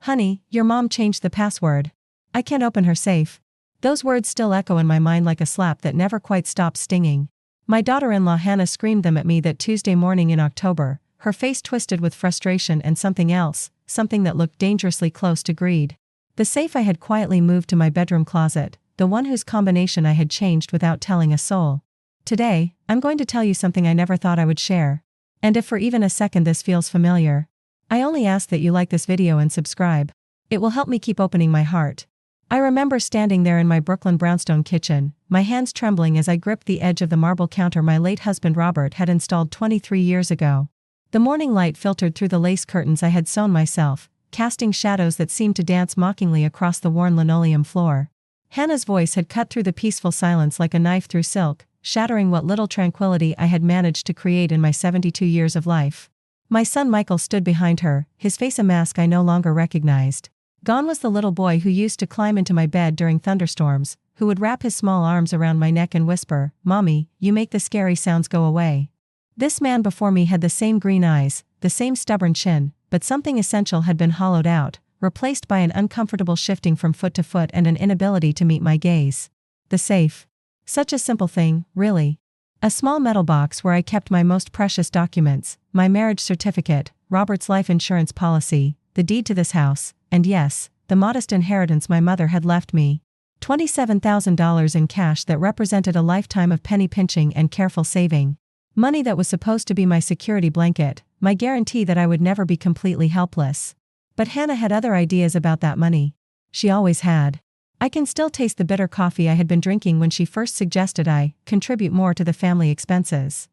"Honey, your mom changed the password. I can't open her safe." Those words still echo in my mind like a slap that never quite stops stinging. My daughter-in-law Hannah screamed them at me that Tuesday morning in October, her face twisted with frustration and something else, something that looked dangerously close to greed. The safe I had quietly moved to my bedroom closet, the one whose combination I had changed without telling a soul. Today, I'm going to tell you something I never thought I would share. And if for even a second this feels familiar, I only ask that you like this video and subscribe. It will help me keep opening my heart. I remember standing there in my Brooklyn brownstone kitchen, my hands trembling as I gripped the edge of the marble counter my late husband Robert had installed 23 years ago. The morning light filtered through the lace curtains I had sewn myself, casting shadows that seemed to dance mockingly across the worn linoleum floor. Hannah's voice had cut through the peaceful silence like a knife through silk, shattering what little tranquility I had managed to create in my 72 years of life. My son Michael stood behind her, his face a mask I no longer recognized. Gone was the little boy who used to climb into my bed during thunderstorms, who would wrap his small arms around my neck and whisper, "Mommy, you make the scary sounds go away." This man before me had the same green eyes, the same stubborn chin, but something essential had been hollowed out, replaced by an uncomfortable shifting from foot to foot and an inability to meet my gaze. The safe. Such a simple thing, really. A small metal box where I kept my most precious documents, my marriage certificate, Robert's life insurance policy, the deed to this house, and yes, the modest inheritance my mother had left me. $27,000 in cash that represented a lifetime of penny pinching and careful saving. Money that was supposed to be my security blanket, my guarantee that I would never be completely helpless. But Hannah had other ideas about that money. She always had. I can still taste the bitter coffee I had been drinking when she first suggested I contribute more to the family expenses.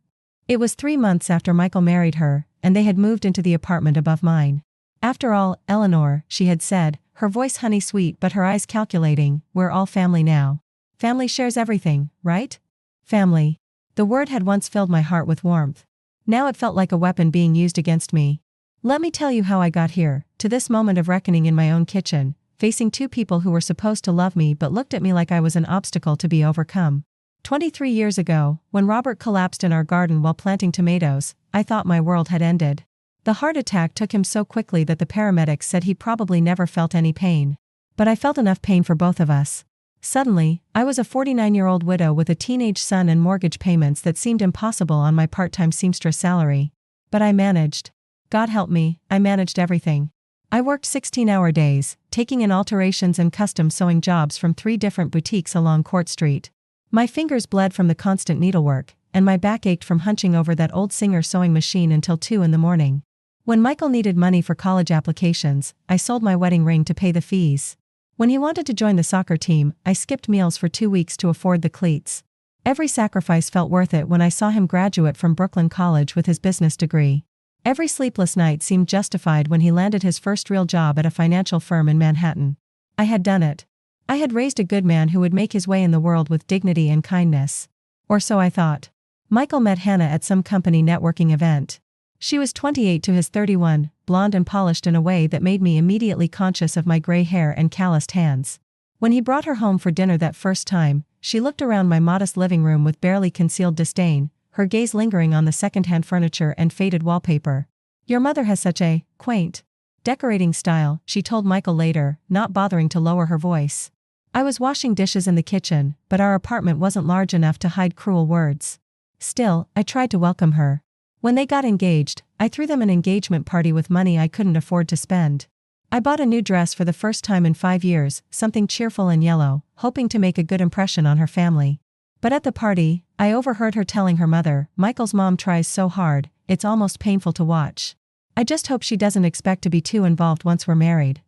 It was 3 months after Michael married her, and they had moved into the apartment above mine. "After all, Eleanor," she had said, her voice honey sweet but her eyes calculating, "we're all family now. Family shares everything, right?" Family. The word had once filled my heart with warmth. Now it felt like a weapon being used against me. Let me tell you how I got here, to this moment of reckoning in my own kitchen, facing two people who were supposed to love me but looked at me like I was an obstacle to be overcome. 23 years ago, when Robert collapsed in our garden while planting tomatoes, I thought my world had ended. The heart attack took him so quickly that the paramedics said he probably never felt any pain. But I felt enough pain for both of us. Suddenly, I was a 49-year-old widow with a teenage son and mortgage payments that seemed impossible on my part-time seamstress salary. But I managed. God help me, I managed everything. I worked 16-hour days, taking in alterations and custom sewing jobs from 3 different boutiques along Court Street. My fingers bled from the constant needlework, and my back ached from hunching over that old Singer sewing machine until 2 in the morning. When Michael needed money for college applications, I sold my wedding ring to pay the fees. When he wanted to join the soccer team, I skipped meals for 2 weeks to afford the cleats. Every sacrifice felt worth it when I saw him graduate from Brooklyn College with his business degree. Every sleepless night seemed justified when he landed his first real job at a financial firm in Manhattan. I had done it. I had raised a good man who would make his way in the world with dignity and kindness. Or so I thought. Michael met Hannah at some company networking event. She was 28 to his 31, blonde and polished in a way that made me immediately conscious of my gray hair and calloused hands. When he brought her home for dinner that first time, she looked around my modest living room with barely concealed disdain, her gaze lingering on the second-hand furniture and faded wallpaper. "Your mother has such a quaint decorating style," she told Michael later, not bothering to lower her voice. I was washing dishes in the kitchen, but our apartment wasn't large enough to hide cruel words. Still, I tried to welcome her. When they got engaged, I threw them an engagement party with money I couldn't afford to spend. I bought a new dress for the first time in 5 years, something cheerful and yellow, hoping to make a good impression on her family. But at the party, I overheard her telling her mother, "Michael's mom tries so hard, it's almost painful to watch. I just hope she doesn't expect to be too involved once we're married."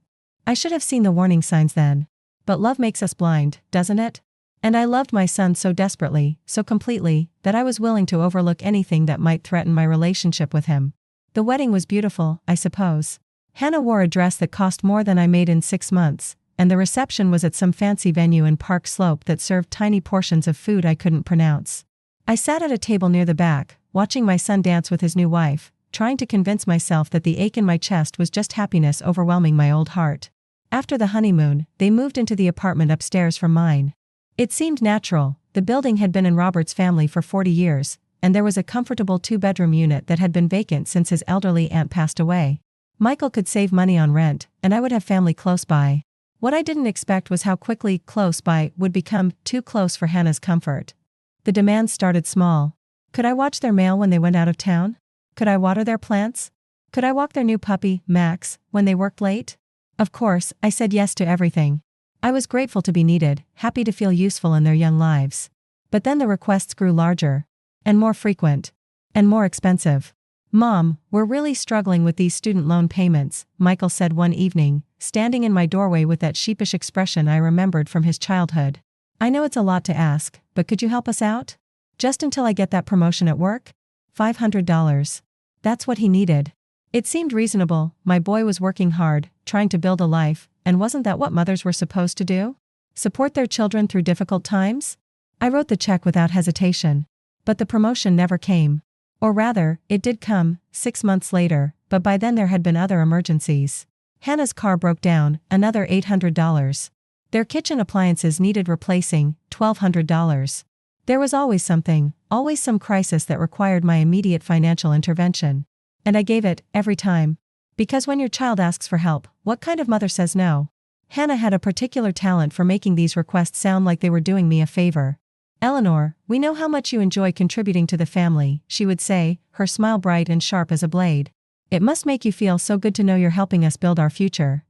I should have seen the warning signs then. But love makes us blind, doesn't it? And I loved my son so desperately, so completely, that I was willing to overlook anything that might threaten my relationship with him. The wedding was beautiful, I suppose. Hannah wore a dress that cost more than I made in 6 months, and the reception was at some fancy venue in Park Slope that served tiny portions of food I couldn't pronounce. I sat at a table near the back, watching my son dance with his new wife, trying to convince myself that the ache in my chest was just happiness overwhelming my old heart. After the honeymoon, they moved into the apartment upstairs from mine. It seemed natural. The building had been in Robert's family for 40 years, and there was a comfortable 2-bedroom unit that had been vacant since his elderly aunt passed away. Michael could save money on rent, and I would have family close by. What I didn't expect was how quickly close by would become too close for Hannah's comfort. The demands started small. Could I watch their mail when they went out of town? Could I water their plants? Could I walk their new puppy, Max, when they worked late? Of course, I said yes to everything. I was grateful to be needed, happy to feel useful in their young lives. But then the requests grew larger, and more frequent, and more expensive. "Mom, we're really struggling with these student loan payments," Michael said one evening, standing in my doorway with that sheepish expression I remembered from his childhood. "I know it's a lot to ask, but could you help us out? Just until I get that promotion at work? $500. That's what he needed. It seemed reasonable. My boy was working hard, trying to build a life, and wasn't that what mothers were supposed to do? Support their children through difficult times? I wrote the check without hesitation. But the promotion never came. Or rather, it did come, 6 months later, but by then there had been other emergencies. Hannah's car broke down, another $800. Their kitchen appliances needed replacing, $1,200. There was always something, always some crisis that required my immediate financial intervention. And I gave it, every time. Because when your child asks for help, what kind of mother says no? Hannah had a particular talent for making these requests sound like they were doing me a favor. "Eleanor, we know how much you enjoy contributing to the family," she would say, her smile bright and sharp as a blade. "It must make you feel so good to know you're helping us build our future."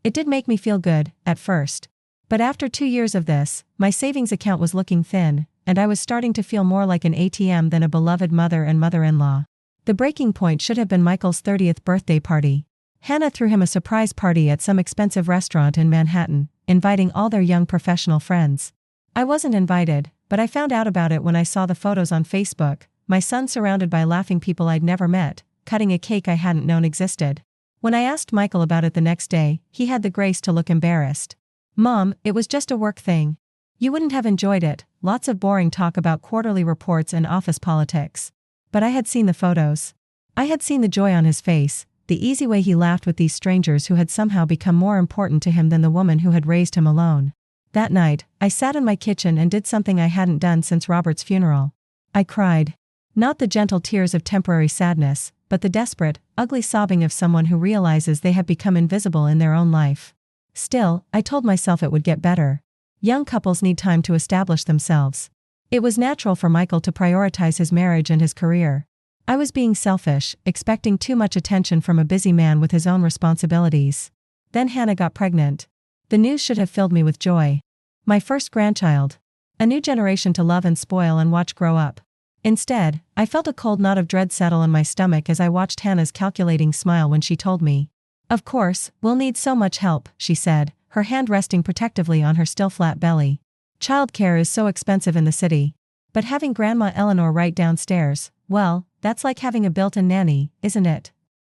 It did make me feel good, at first. But after 2 years of this, my savings account was looking thin, and I was starting to feel more like an ATM than a beloved mother and mother-in-law. The breaking point should have been Michael's 30th birthday party. Hannah threw him a surprise party at some expensive restaurant in Manhattan, inviting all their young professional friends. I wasn't invited, but I found out about it when I saw the photos on Facebook, my son surrounded by laughing people I'd never met, cutting a cake I hadn't known existed. When I asked Michael about it the next day, he had the grace to look embarrassed. "Mom, it was just a work thing. You wouldn't have enjoyed it, lots of boring talk about quarterly reports and office politics." But I had seen the photos. I had seen the joy on his face, the easy way he laughed with these strangers who had somehow become more important to him than the woman who had raised him alone. That night, I sat in my kitchen and did something I hadn't done since Robert's funeral. I cried. Not the gentle tears of temporary sadness, but the desperate, ugly sobbing of someone who realizes they have become invisible in their own life. Still, I told myself it would get better. Young couples need time to establish themselves. It was natural for Michael to prioritize his marriage and his career. I was being selfish, expecting too much attention from a busy man with his own responsibilities. Then Hannah got pregnant. The news should have filled me with joy. My first grandchild. A new generation to love and spoil and watch grow up. Instead, I felt a cold knot of dread settle in my stomach as I watched Hannah's calculating smile when she told me. "Of course, we'll need so much help," she said, her hand resting protectively on her still flat belly. "Childcare is so expensive in the city. But having Grandma Eleanor right downstairs, well, that's like having a built-in nanny, isn't it?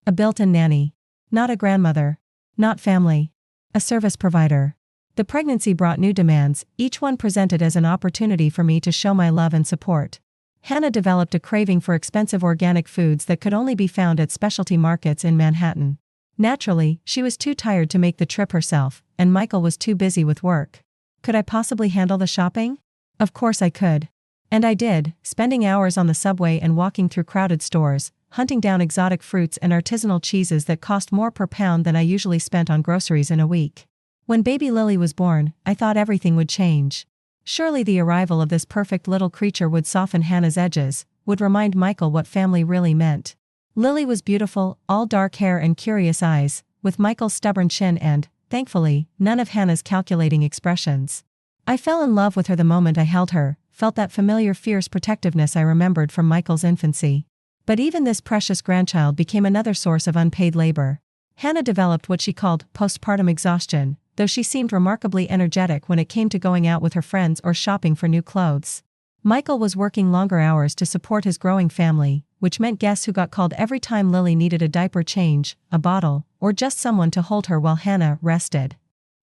A built-in nanny. Not a grandmother. Not family. A service provider." The pregnancy brought new demands, each one presented as an opportunity for me to show my love and support. Hannah developed a craving for expensive organic foods that could only be found at specialty markets in Manhattan. Naturally, she was too tired to make the trip herself, and Michael was too busy with work. Could I possibly handle the shopping? Of course I could. And I did, spending hours on the subway and walking through crowded stores, hunting down exotic fruits and artisanal cheeses that cost more per pound than I usually spent on groceries in a week. When baby Lily was born, I thought everything would change. Surely the arrival of this perfect little creature would soften Hannah's edges, would remind Michael what family really meant. Lily was beautiful, all dark hair and curious eyes, with Michael's stubborn chin and, thankfully, none of Hannah's calculating expressions. I fell in love with her the moment I held her, felt that familiar fierce protectiveness I remembered from Michael's infancy. But even this precious grandchild became another source of unpaid labor. Hannah developed what she called postpartum exhaustion, though she seemed remarkably energetic when it came to going out with her friends or shopping for new clothes. Michael was working longer hours to support his growing family, which meant guess who got called every time Lily needed a diaper change, a bottle, or just someone to hold her while Hannah rested.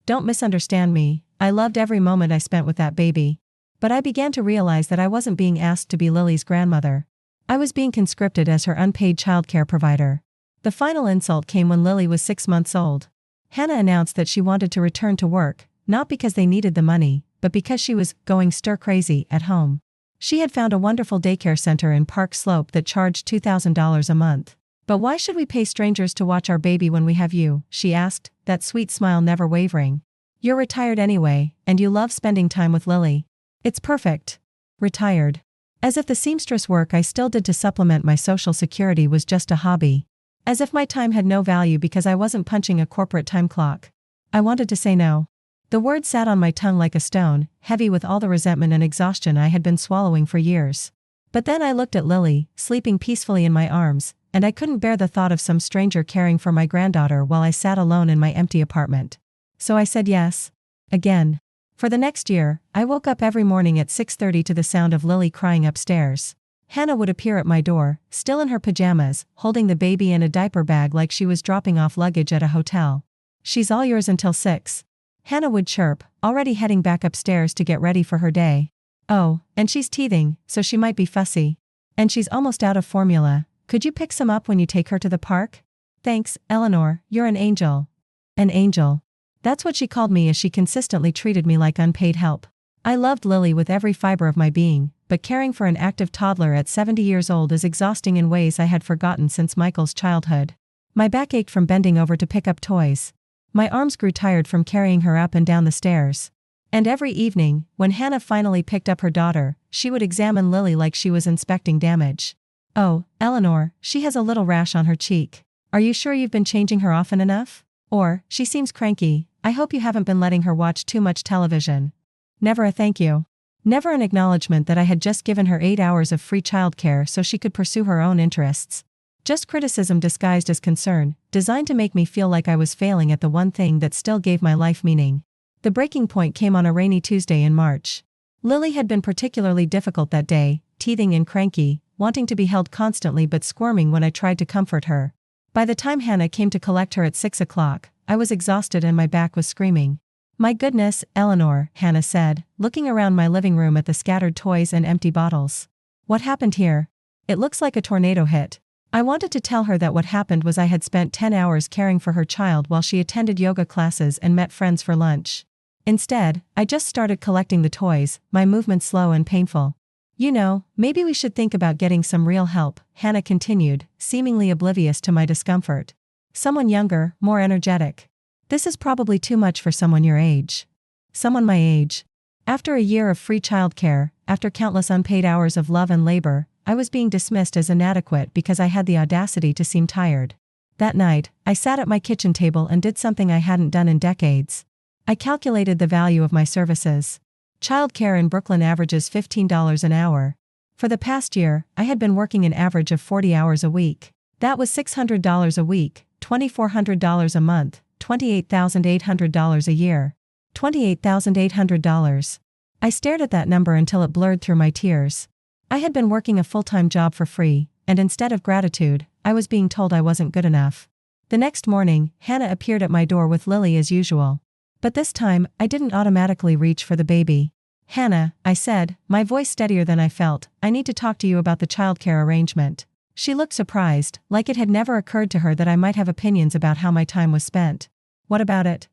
Don't misunderstand me, I loved every moment I spent with that baby. But I began to realize that I wasn't being asked to be Lily's grandmother. I was being conscripted as her unpaid childcare provider. The final insult came when Lily was 6 months old. Hannah announced that she wanted to return to work, not because they needed the money, but because she was going stir-crazy at home. She had found a wonderful daycare center in Park Slope that charged $2,000 a month. But why should we pay strangers to watch our baby when we have you? She asked, that sweet smile never wavering. You're retired anyway, and you love spending time with Lily. It's perfect. Retired. As if the seamstress work I still did to supplement my social security was just a hobby. As if my time had no value because I wasn't punching a corporate time clock. I wanted to say no. The word sat on my tongue like a stone, heavy with all the resentment and exhaustion I had been swallowing for years. But then I looked at Lily, sleeping peacefully in my arms, and I couldn't bear the thought of some stranger caring for my granddaughter while I sat alone in my empty apartment. So I said yes. Again. For the next year, I woke up every morning at 6:30 to the sound of Lily crying upstairs. Hannah would appear at my door, still in her pajamas, holding the baby in a diaper bag like she was dropping off luggage at a hotel. She's all yours until 6. Hannah would chirp, already heading back upstairs to get ready for her day. Oh, and she's teething, so she might be fussy. And she's almost out of formula. Could you pick some up when you take her to the park? Thanks, Eleanor, you're an angel. An angel. That's what she called me as she consistently treated me like unpaid help. I loved Lily with every fiber of my being, but caring for an active toddler at 70 years old is exhausting in ways I had forgotten since Michael's childhood. My back ached from bending over to pick up toys. My arms grew tired from carrying her up and down the stairs. And every evening, when Hannah finally picked up her daughter, she would examine Lily like she was inspecting damage. Oh, Eleanor, she has a little rash on her cheek. Are you sure you've been changing her often enough? Or, she seems cranky, I hope you haven't been letting her watch too much television. Never a thank you. Never an acknowledgement that I had just given her 8 hours of free childcare so she could pursue her own interests. Just criticism disguised as concern, designed to make me feel like I was failing at the one thing that still gave my life meaning. The breaking point came on a rainy Tuesday in March. Lily had been particularly difficult that day, teething and cranky, wanting to be held constantly but squirming when I tried to comfort her. By the time Hannah came to collect her at 6 o'clock, I was exhausted and my back was screaming. My goodness, Eleanor, Hannah said, looking around my living room at the scattered toys and empty bottles. What happened here? It looks like a tornado hit. I wanted to tell her that what happened was I had spent 10 hours caring for her child while she attended yoga classes and met friends for lunch. Instead, I just started collecting the toys, my movements slow and painful. You know, maybe we should think about getting some real help, Hannah continued, seemingly oblivious to my discomfort. Someone younger, more energetic. This is probably too much for someone your age. Someone my age. After a year of free childcare, after countless unpaid hours of love and labor, I was being dismissed as inadequate because I had the audacity to seem tired. That night, I sat at my kitchen table and did something I hadn't done in decades. I calculated the value of my services. Childcare in Brooklyn averages $15 an hour. For the past year, I had been working an average of 40 hours a week. That was $600 a week, $2,400 a month, $28,800 a year. $28,800. I stared at that number until it blurred through my tears. I had been working a full-time job for free, and instead of gratitude, I was being told I wasn't good enough. The next morning, Hannah appeared at my door with Lily as usual. But this time, I didn't automatically reach for the baby. Hannah, I said, my voice steadier than I felt, I need to talk to you about the childcare arrangement. She looked surprised, like it had never occurred to her that I might have opinions about how my time was spent. What about it?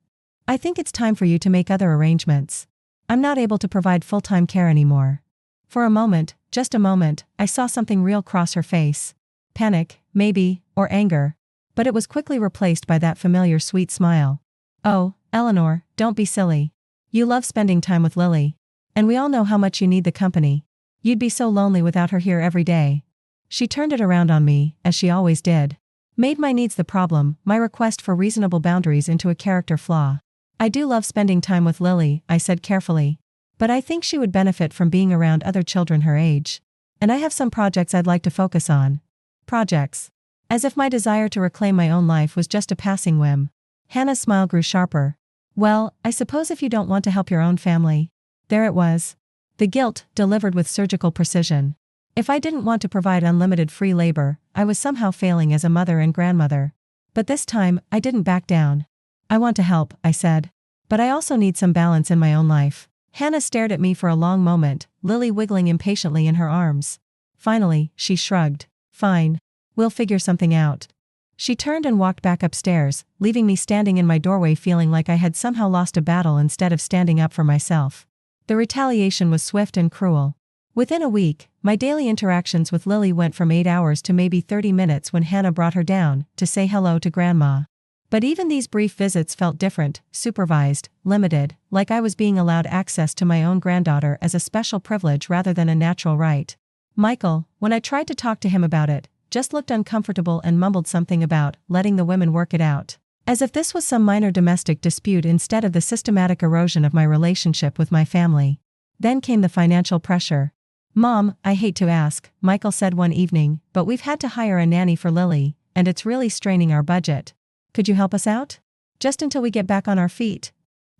I think it's time for you to make other arrangements. I'm not able to provide full-time care anymore. For a moment, just a moment, I saw something real cross her face. Panic, maybe, or anger. But it was quickly replaced by that familiar sweet smile. Oh, Eleanor, don't be silly. You love spending time with Lily. And we all know how much you need the company. You'd be so lonely without her here every day. She turned it around on me, as she always did. Made my needs the problem, my request for reasonable boundaries into a character flaw. I do love spending time with Lily, I said carefully. But I think she would benefit from being around other children her age. And I have some projects I'd like to focus on. Projects. As if my desire to reclaim my own life was just a passing whim. Hannah's smile grew sharper. Well, I suppose if you don't want to help your own family. There it was. The guilt, delivered with surgical precision. If I didn't want to provide unlimited free labor, I was somehow failing as a mother and grandmother. But this time, I didn't back down. I want to help, I said. But I also need some balance in my own life. Hannah stared at me for a long moment, Lily wiggling impatiently in her arms. Finally, she shrugged. Fine. We'll figure something out. She turned and walked back upstairs, leaving me standing in my doorway feeling like I had somehow lost a battle instead of standing up for myself. The retaliation was swift and cruel. Within a week, my daily interactions with Lily went from 8 hours to maybe 30 minutes when Hannah brought her down to say hello to Grandma. But even these brief visits felt different, supervised, limited, like I was being allowed access to my own granddaughter as a special privilege rather than a natural right. Michael, when I tried to talk to him about it, just looked uncomfortable and mumbled something about letting the women work it out, as if this was some minor domestic dispute instead of the systematic erosion of my relationship with my family. Then came the financial pressure. "Mom, I hate to ask," Michael said one evening, "but we've had to hire a nanny for Lily, and it's really straining our budget. Could you help us out? Just until we get back on our feet."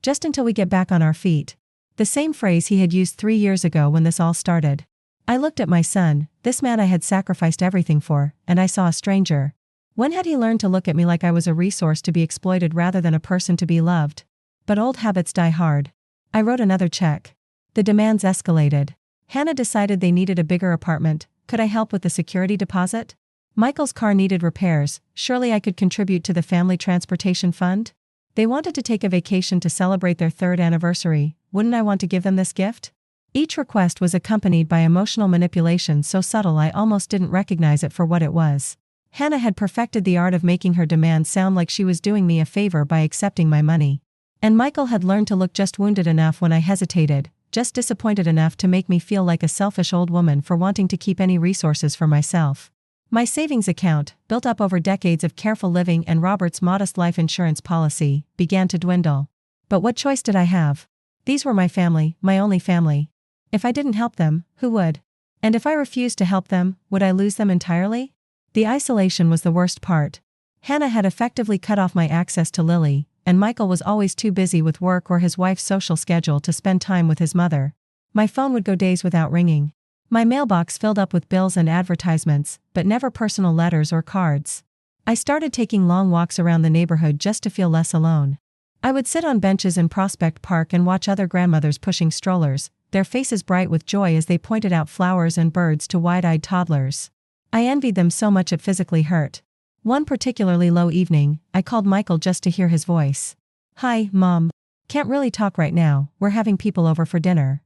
Just until we get back on our feet. The same phrase he had used 3 years ago when this all started. I looked at my son, this man I had sacrificed everything for, and I saw a stranger. When had he learned to look at me like I was a resource to be exploited rather than a person to be loved? But old habits die hard. I wrote another check. The demands escalated. Hannah decided they needed a bigger apartment. Could I help with the security deposit? Michael's car needed repairs. Surely I could contribute to the family transportation fund? They wanted to take a vacation to celebrate their 3rd anniversary. Wouldn't I want to give them this gift? Each request was accompanied by emotional manipulation so subtle I almost didn't recognize it for what it was. Hannah had perfected the art of making her demands sound like she was doing me a favor by accepting my money. And Michael had learned to look just wounded enough when I hesitated, just disappointed enough to make me feel like a selfish old woman for wanting to keep any resources for myself. My savings account, built up over decades of careful living and Robert's modest life insurance policy, began to dwindle. But what choice did I have? These were my family, my only family. If I didn't help them, who would? And if I refused to help them, would I lose them entirely? The isolation was the worst part. Hannah had effectively cut off my access to Lily, and Michael was always too busy with work or his wife's social schedule to spend time with his mother. My phone would go days without ringing. My mailbox filled up with bills and advertisements, but never personal letters or cards. I started taking long walks around the neighborhood just to feel less alone. I would sit on benches in Prospect Park and watch other grandmothers pushing strollers, their faces bright with joy as they pointed out flowers and birds to wide-eyed toddlers. I envied them so much it physically hurt. One particularly low evening, I called Michael just to hear his voice. "Hi, Mom. Can't really talk right now, we're having people over for dinner."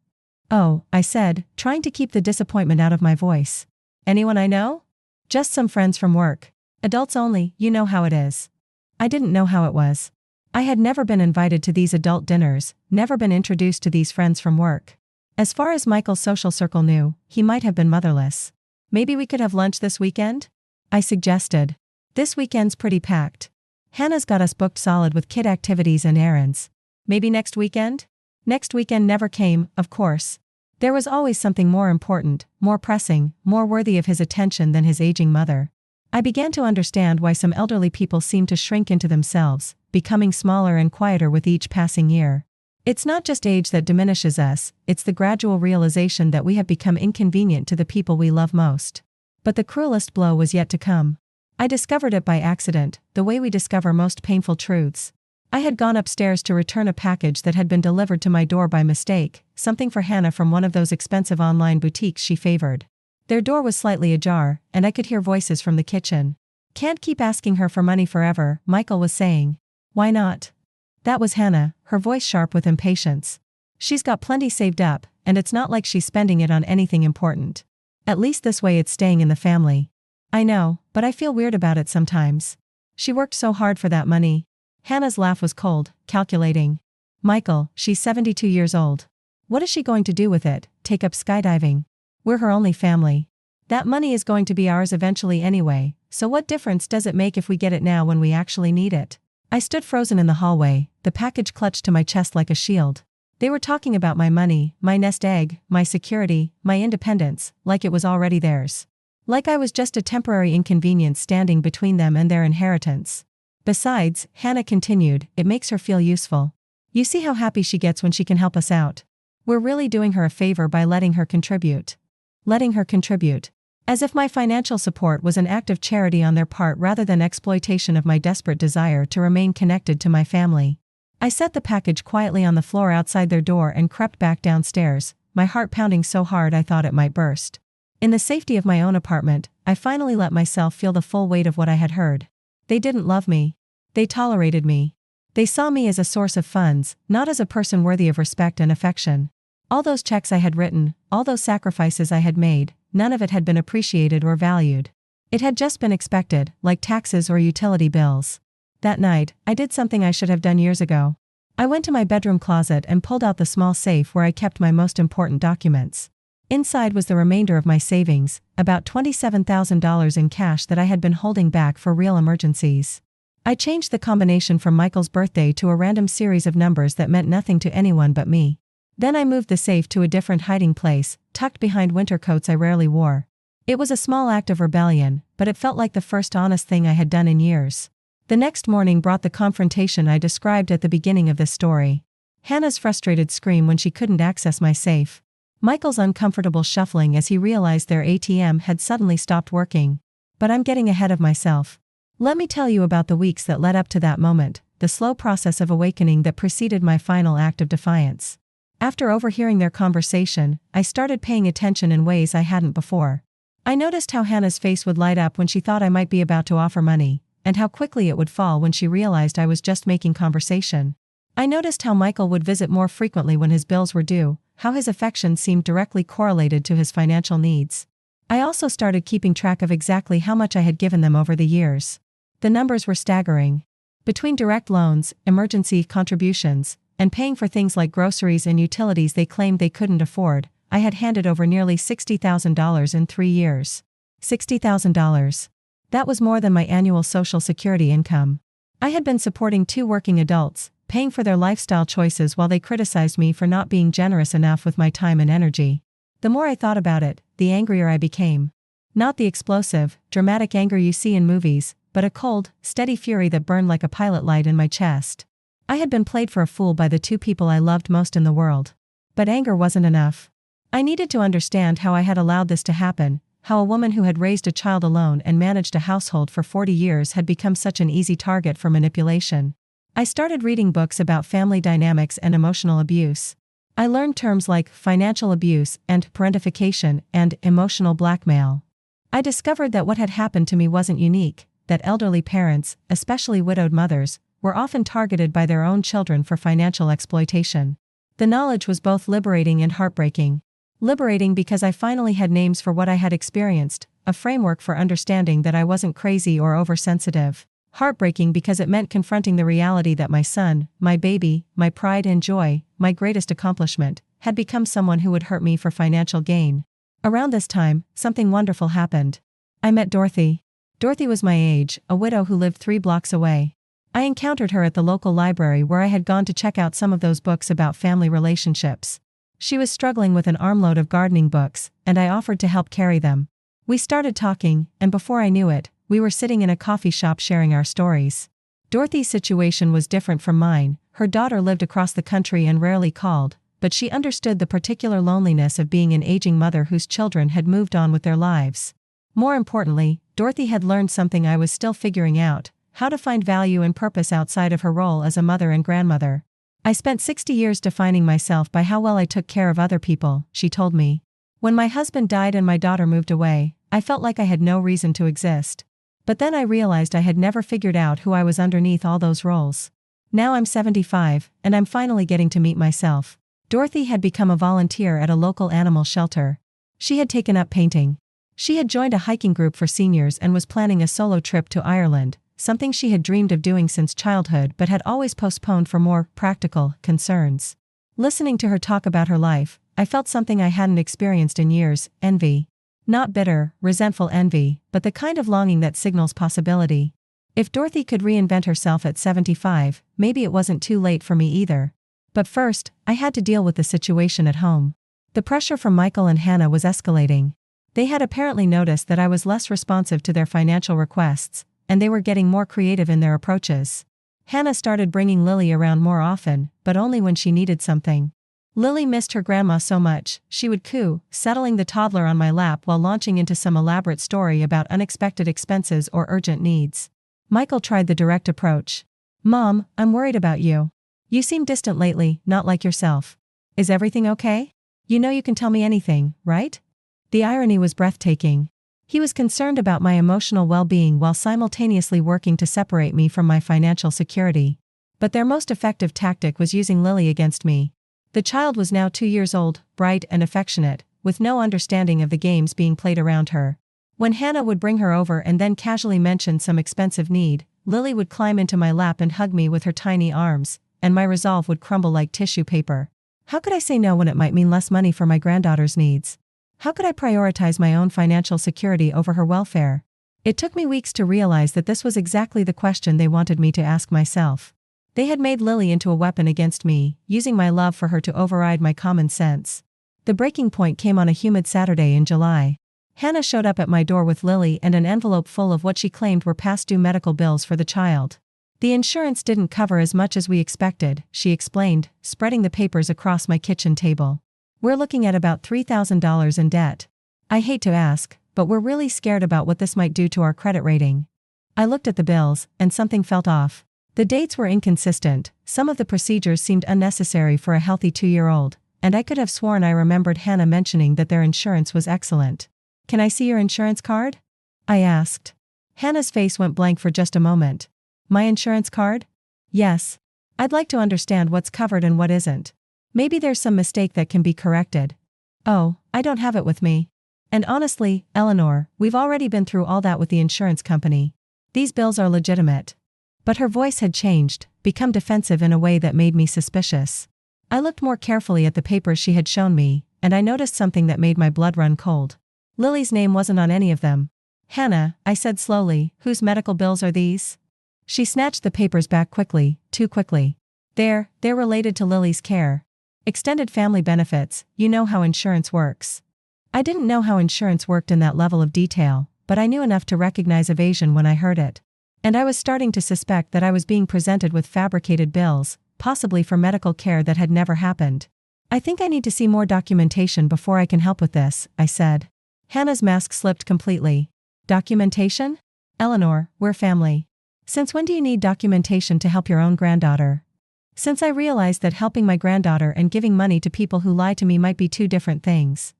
"Oh," I said, trying to keep the disappointment out of my voice. "Anyone I know?" "Just some friends from work. Adults only, you know how it is." I didn't know how it was. I had never been invited to these adult dinners, never been introduced to these friends from work. As far as Michael's social circle knew, he might have been motherless. "Maybe we could have lunch this weekend?" I suggested. "This weekend's pretty packed. Hannah's got us booked solid with kid activities and errands. Maybe next weekend?" Next weekend never came, of course. There was always something more important, more pressing, more worthy of his attention than his aging mother. I began to understand why some elderly people seem to shrink into themselves, becoming smaller and quieter with each passing year. It's not just age that diminishes us, it's the gradual realization that we have become inconvenient to the people we love most. But the cruelest blow was yet to come. I discovered it by accident, the way we discover most painful truths. I had gone upstairs to return a package that had been delivered to my door by mistake, something for Hannah from one of those expensive online boutiques she favored. Their door was slightly ajar, and I could hear voices from the kitchen. "Can't keep asking her for money forever," Michael was saying. "Why not?" That was Hannah, her voice sharp with impatience. "She's got plenty saved up, and it's not like she's spending it on anything important. At least this way it's staying in the family." "I know, but I feel weird about it sometimes. She worked so hard for that money." Hannah's laugh was cold, calculating. "Michael, she's 72 years old. What is she going to do with it? Take up skydiving? We're her only family. That money is going to be ours eventually anyway, so what difference does it make if we get it now when we actually need it?" I stood frozen in the hallway, the package clutched to my chest like a shield. They were talking about my money, my nest egg, my security, my independence, like it was already theirs. Like I was just a temporary inconvenience standing between them and their inheritance. "Besides," Hannah continued, "it makes her feel useful. You see how happy she gets when she can help us out. We're really doing her a favor by letting her contribute." Letting her contribute. As if my financial support was an act of charity on their part rather than exploitation of my desperate desire to remain connected to my family. I set the package quietly on the floor outside their door and crept back downstairs, my heart pounding so hard I thought it might burst. In the safety of my own apartment, I finally let myself feel the full weight of what I had heard. They didn't love me. They tolerated me. They saw me as a source of funds, not as a person worthy of respect and affection. All those checks I had written, all those sacrifices I had made, none of it had been appreciated or valued. It had just been expected, like taxes or utility bills. That night, I did something I should have done years ago. I went to my bedroom closet and pulled out the small safe where I kept my most important documents. Inside was the remainder of my savings, about $27,000 in cash that I had been holding back for real emergencies. I changed the combination from Michael's birthday to a random series of numbers that meant nothing to anyone but me. Then I moved the safe to a different hiding place, tucked behind winter coats I rarely wore. It was a small act of rebellion, but it felt like the first honest thing I had done in years. The next morning brought the confrontation I described at the beginning of this story. Hannah's frustrated scream when she couldn't access my safe. Michael's uncomfortable shuffling as he realized their ATM had suddenly stopped working. But I'm getting ahead of myself. Let me tell you about the weeks that led up to that moment, the slow process of awakening that preceded my final act of defiance. After overhearing their conversation, I started paying attention in ways I hadn't before. I noticed how Hannah's face would light up when she thought I might be about to offer money, and how quickly it would fall when she realized I was just making conversation. I noticed how Michael would visit more frequently when his bills were due, how his affection seemed directly correlated to his financial needs. I also started keeping track of exactly how much I had given them over the years. The numbers were staggering. Between direct loans, emergency contributions, and paying for things like groceries and utilities they claimed they couldn't afford, I had handed over nearly $60,000 in 3 years. $60,000. That was more than my annual Social Security income. I had been supporting 2 working adults, paying for their lifestyle choices while they criticized me for not being generous enough with my time and energy. The more I thought about it, the angrier I became. Not the explosive, dramatic anger you see in movies, but a cold, steady fury that burned like a pilot light in my chest. I had been played for a fool by the 2 people I loved most in the world. But anger wasn't enough. I needed to understand how I had allowed this to happen, how a woman who had raised a child alone and managed a household for 40 years had become such an easy target for manipulation. I started reading books about family dynamics and emotional abuse. I learned terms like financial abuse and parentification and emotional blackmail. I discovered that what had happened to me wasn't unique, that elderly parents, especially widowed mothers, were often targeted by their own children for financial exploitation. The knowledge was both liberating and heartbreaking. Liberating because I finally had names for what I had experienced, a framework for understanding that I wasn't crazy or oversensitive. Heartbreaking because it meant confronting the reality that my son, my baby, my pride and joy, my greatest accomplishment, had become someone who would hurt me for financial gain. Around this time, something wonderful happened. I met Dorothy. Dorothy was my age, a widow who lived 3 blocks away. I encountered her at the local library where I had gone to check out some of those books about family relationships. She was struggling with an armload of gardening books, and I offered to help carry them. We started talking, and before I knew it, we were sitting in a coffee shop sharing our stories. Dorothy's situation was different from mine. Her daughter lived across the country and rarely called, but she understood the particular loneliness of being an aging mother whose children had moved on with their lives. More importantly, Dorothy had learned something I was still figuring out: how to find value and purpose outside of her role as a mother and grandmother. I spent 60 years defining myself by how well I took care of other people, she told me. When my husband died and my daughter moved away, I felt like I had no reason to exist. But then I realized I had never figured out who I was underneath all those roles. Now I'm 75, and I'm finally getting to meet myself. Dorothy had become a volunteer at a local animal shelter. She had taken up painting. She had joined a hiking group for seniors and was planning a solo trip to Ireland, something she had dreamed of doing since childhood but had always postponed for more practical concerns. Listening to her talk about her life, I felt something I hadn't experienced in years: envy. Not bitter, resentful envy, but the kind of longing that signals possibility. If Dorothy could reinvent herself at 75, maybe it wasn't too late for me either. But first, I had to deal with the situation at home. The pressure from Michael and Hannah was escalating. They had apparently noticed that I was less responsive to their financial requests, and they were getting more creative in their approaches. Hannah started bringing Lily around more often, but only when she needed something. Lily missed her grandma so much, she would coo, settling the toddler on my lap while launching into some elaborate story about unexpected expenses or urgent needs. Michael tried the direct approach. "Mom, I'm worried about you. You seem distant lately, not like yourself. Is everything okay? You know you can tell me anything, right?" The irony was breathtaking. He was concerned about my emotional well-being while simultaneously working to separate me from my financial security. But their most effective tactic was using Lily against me. The child was now 2 years old, bright and affectionate, with no understanding of the games being played around her. When Hannah would bring her over and then casually mention some expensive need, Lily would climb into my lap and hug me with her tiny arms, and my resolve would crumble like tissue paper. How could I say no when it might mean less money for my granddaughter's needs? How could I prioritize my own financial security over her welfare? It took me weeks to realize that this was exactly the question they wanted me to ask myself. They had made Lily into a weapon against me, using my love for her to override my common sense. The breaking point came on a humid Saturday in July. Hannah showed up at my door with Lily and an envelope full of what she claimed were past due medical bills for the child. The insurance didn't cover as much as we expected, she explained, spreading the papers across my kitchen table. We're looking at about $3,000 in debt. I hate to ask, but we're really scared about what this might do to our credit rating. I looked at the bills, and something felt off. The dates were inconsistent, some of the procedures seemed unnecessary for a healthy 2-year-old, and I could have sworn I remembered Hannah mentioning that their insurance was excellent. Can I see your insurance card? I asked. Hannah's face went blank for just a moment. My insurance card? Yes. I'd like to understand what's covered and what isn't. Maybe there's some mistake that can be corrected. Oh, I don't have it with me. And honestly, Eleanor, we've already been through all that with the insurance company. These bills are legitimate. But her voice had changed, become defensive in a way that made me suspicious. I looked more carefully at the papers she had shown me, and I noticed something that made my blood run cold. Lily's name wasn't on any of them. Hannah, I said slowly, whose medical bills are these? She snatched the papers back quickly, too quickly. They're related to Lily's care. Extended family benefits, you know how insurance works. I didn't know how insurance worked in that level of detail, but I knew enough to recognize evasion when I heard it. And I was starting to suspect that I was being presented with fabricated bills, possibly for medical care that had never happened. I think I need to see more documentation before I can help with this, I said. Hannah's mask slipped completely. Documentation? Eleanor, we're family. Since when do you need documentation to help your own granddaughter? Since I realized that helping my granddaughter and giving money to people who lie to me might be two different things.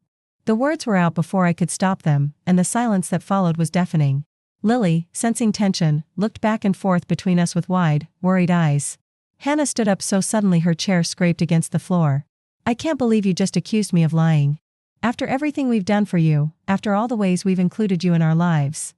The words were out before I could stop them, and the silence that followed was deafening. Lily, sensing tension, looked back and forth between us with wide, worried eyes. Hannah stood up so suddenly her chair scraped against the floor. I can't believe you just accused me of lying. After everything we've done for you, after all the ways we've included you in our lives.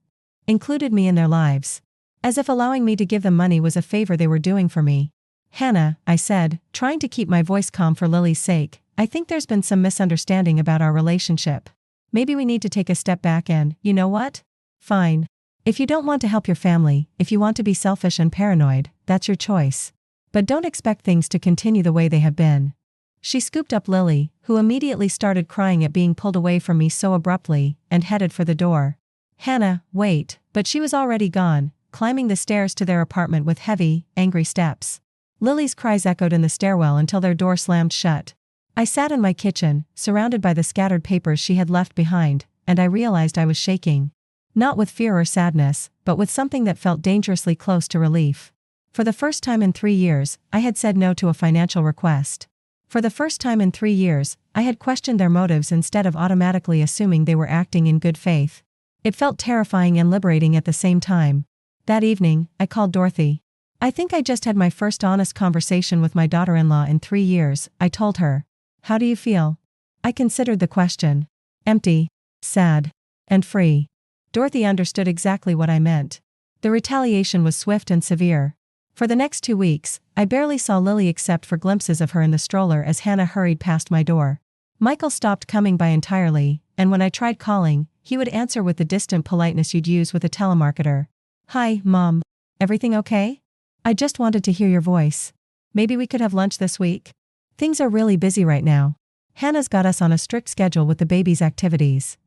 Included me in their lives. As if allowing me to give them money was a favor they were doing for me. Hannah, I said, trying to keep my voice calm for Lily's sake, I think there's been some misunderstanding about our relationship. Maybe we need to take a step back and, you know what? Fine. If you don't want to help your family, if you want to be selfish and paranoid, that's your choice. But don't expect things to continue the way they have been. She scooped up Lily, who immediately started crying at being pulled away from me so abruptly, and headed for the door. Hannah, wait, but she was already gone, climbing the stairs to their apartment with heavy, angry steps. Lily's cries echoed in the stairwell until their door slammed shut. I sat in my kitchen, surrounded by the scattered papers she had left behind, and I realized I was shaking. Not with fear or sadness, but with something that felt dangerously close to relief. For the first time in 3 years, I had said no to a financial request. For the first time in 3 years, I had questioned their motives instead of automatically assuming they were acting in good faith. It felt terrifying and liberating at the same time. That evening, I called Dorothy. I think I just had my first honest conversation with my daughter-in-law in 3 years, I told her. How do you feel? I considered the question. Empty, sad, and free. Dorothy understood exactly what I meant. The retaliation was swift and severe. For the next 2 weeks, I barely saw Lily except for glimpses of her in the stroller as Hannah hurried past my door. Michael stopped coming by entirely, and when I tried calling, he would answer with the distant politeness you'd use with a telemarketer. Hi, Mom. Everything okay? I just wanted to hear your voice. Maybe we could have lunch this week? Things are really busy right now. Hannah's got us on a strict schedule with the baby's activities.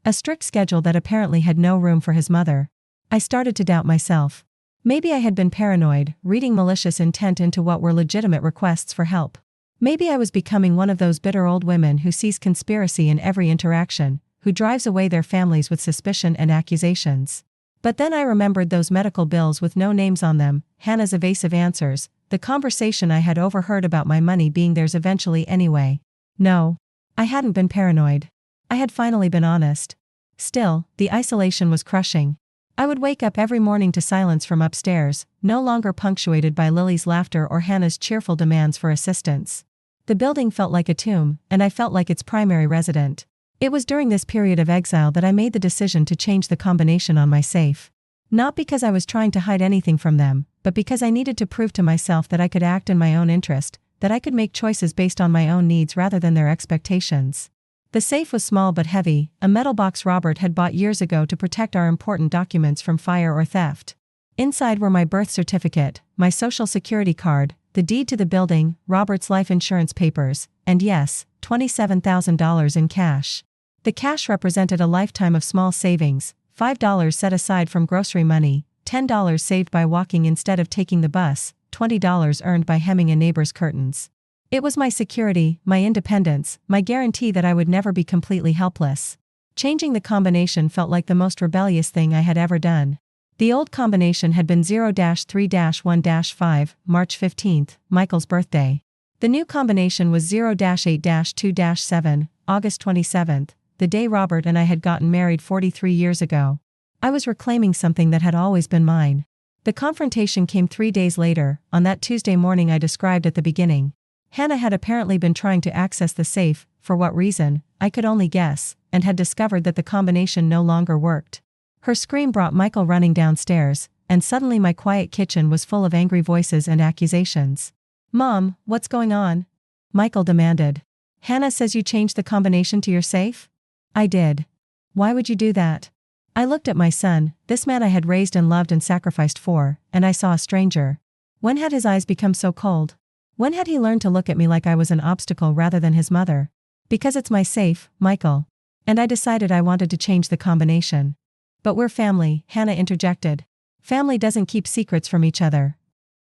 A strict schedule that apparently had no room for his mother. I started to doubt myself. Maybe I had been paranoid, reading malicious intent into what were legitimate requests for help. Maybe I was becoming one of those bitter old women who sees conspiracy in every interaction, who drives away their families with suspicion and accusations. But then I remembered those medical bills with no names on them, Hannah's evasive answers, the conversation I had overheard about my money being theirs eventually anyway. No. I hadn't been paranoid. I had finally been honest. Still, the isolation was crushing. I would wake up every morning to silence from upstairs, no longer punctuated by Lily's laughter or Hannah's cheerful demands for assistance. The building felt like a tomb, and I felt like its primary resident. It was during this period of exile that I made the decision to change the combination on my safe. Not because I was trying to hide anything from them, but because I needed to prove to myself that I could act in my own interest, that I could make choices based on my own needs rather than their expectations. The safe was small but heavy, a metal box Robert had bought years ago to protect our important documents from fire or theft. Inside were my birth certificate, my social security card, the deed to the building, Robert's life insurance papers, and yes, $27,000 in cash. The cash represented a lifetime of small savings, $5 set aside from grocery money, $10 saved by walking instead of taking the bus, $20 earned by hemming a neighbor's curtains. It was my security, my independence, my guarantee that I would never be completely helpless. Changing the combination felt like the most rebellious thing I had ever done. The old combination had been 0-3-1-5, March 15th, Michael's birthday. The new combination was 0-8-2-7, August 27th, the day Robert and I had gotten married 43 years ago. I was reclaiming something that had always been mine. The confrontation came 3 days later, on that Tuesday morning I described at the beginning. Hannah had apparently been trying to access the safe, for what reason, I could only guess, and had discovered that the combination no longer worked. Her scream brought Michael running downstairs, and suddenly my quiet kitchen was full of angry voices and accusations. "Mom, what's going on?" Michael demanded. "Hannah says you changed the combination to your safe?" "I did." "Why would you do that?" I looked at my son, this man I had raised and loved and sacrificed for, and I saw a stranger. When had his eyes become so cold? When had he learned to look at me like I was an obstacle rather than his mother? "Because it's my safe, Michael. And I decided I wanted to change the combination." "But we're family," Hannah interjected. "Family doesn't keep secrets from each other."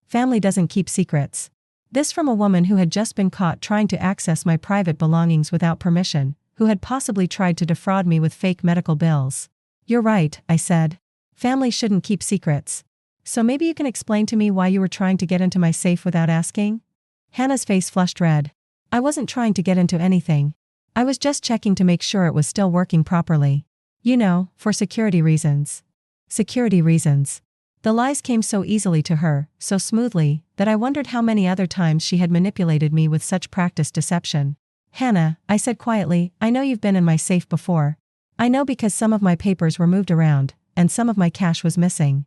"Family doesn't keep secrets." This from a woman who had just been caught trying to access my private belongings without permission, who had possibly tried to defraud me with fake medical bills. "You're right," I said. "Family shouldn't keep secrets. So maybe you can explain to me why you were trying to get into my safe without asking?" Hannah's face flushed red. "I wasn't trying to get into anything. I was just checking to make sure it was still working properly. You know, for security reasons." Security reasons. The lies came so easily to her, so smoothly, that I wondered how many other times she had manipulated me with such practiced deception. "Hannah," I said quietly, "I know you've been in my safe before. I know because some of my papers were moved around, and some of my cash was missing."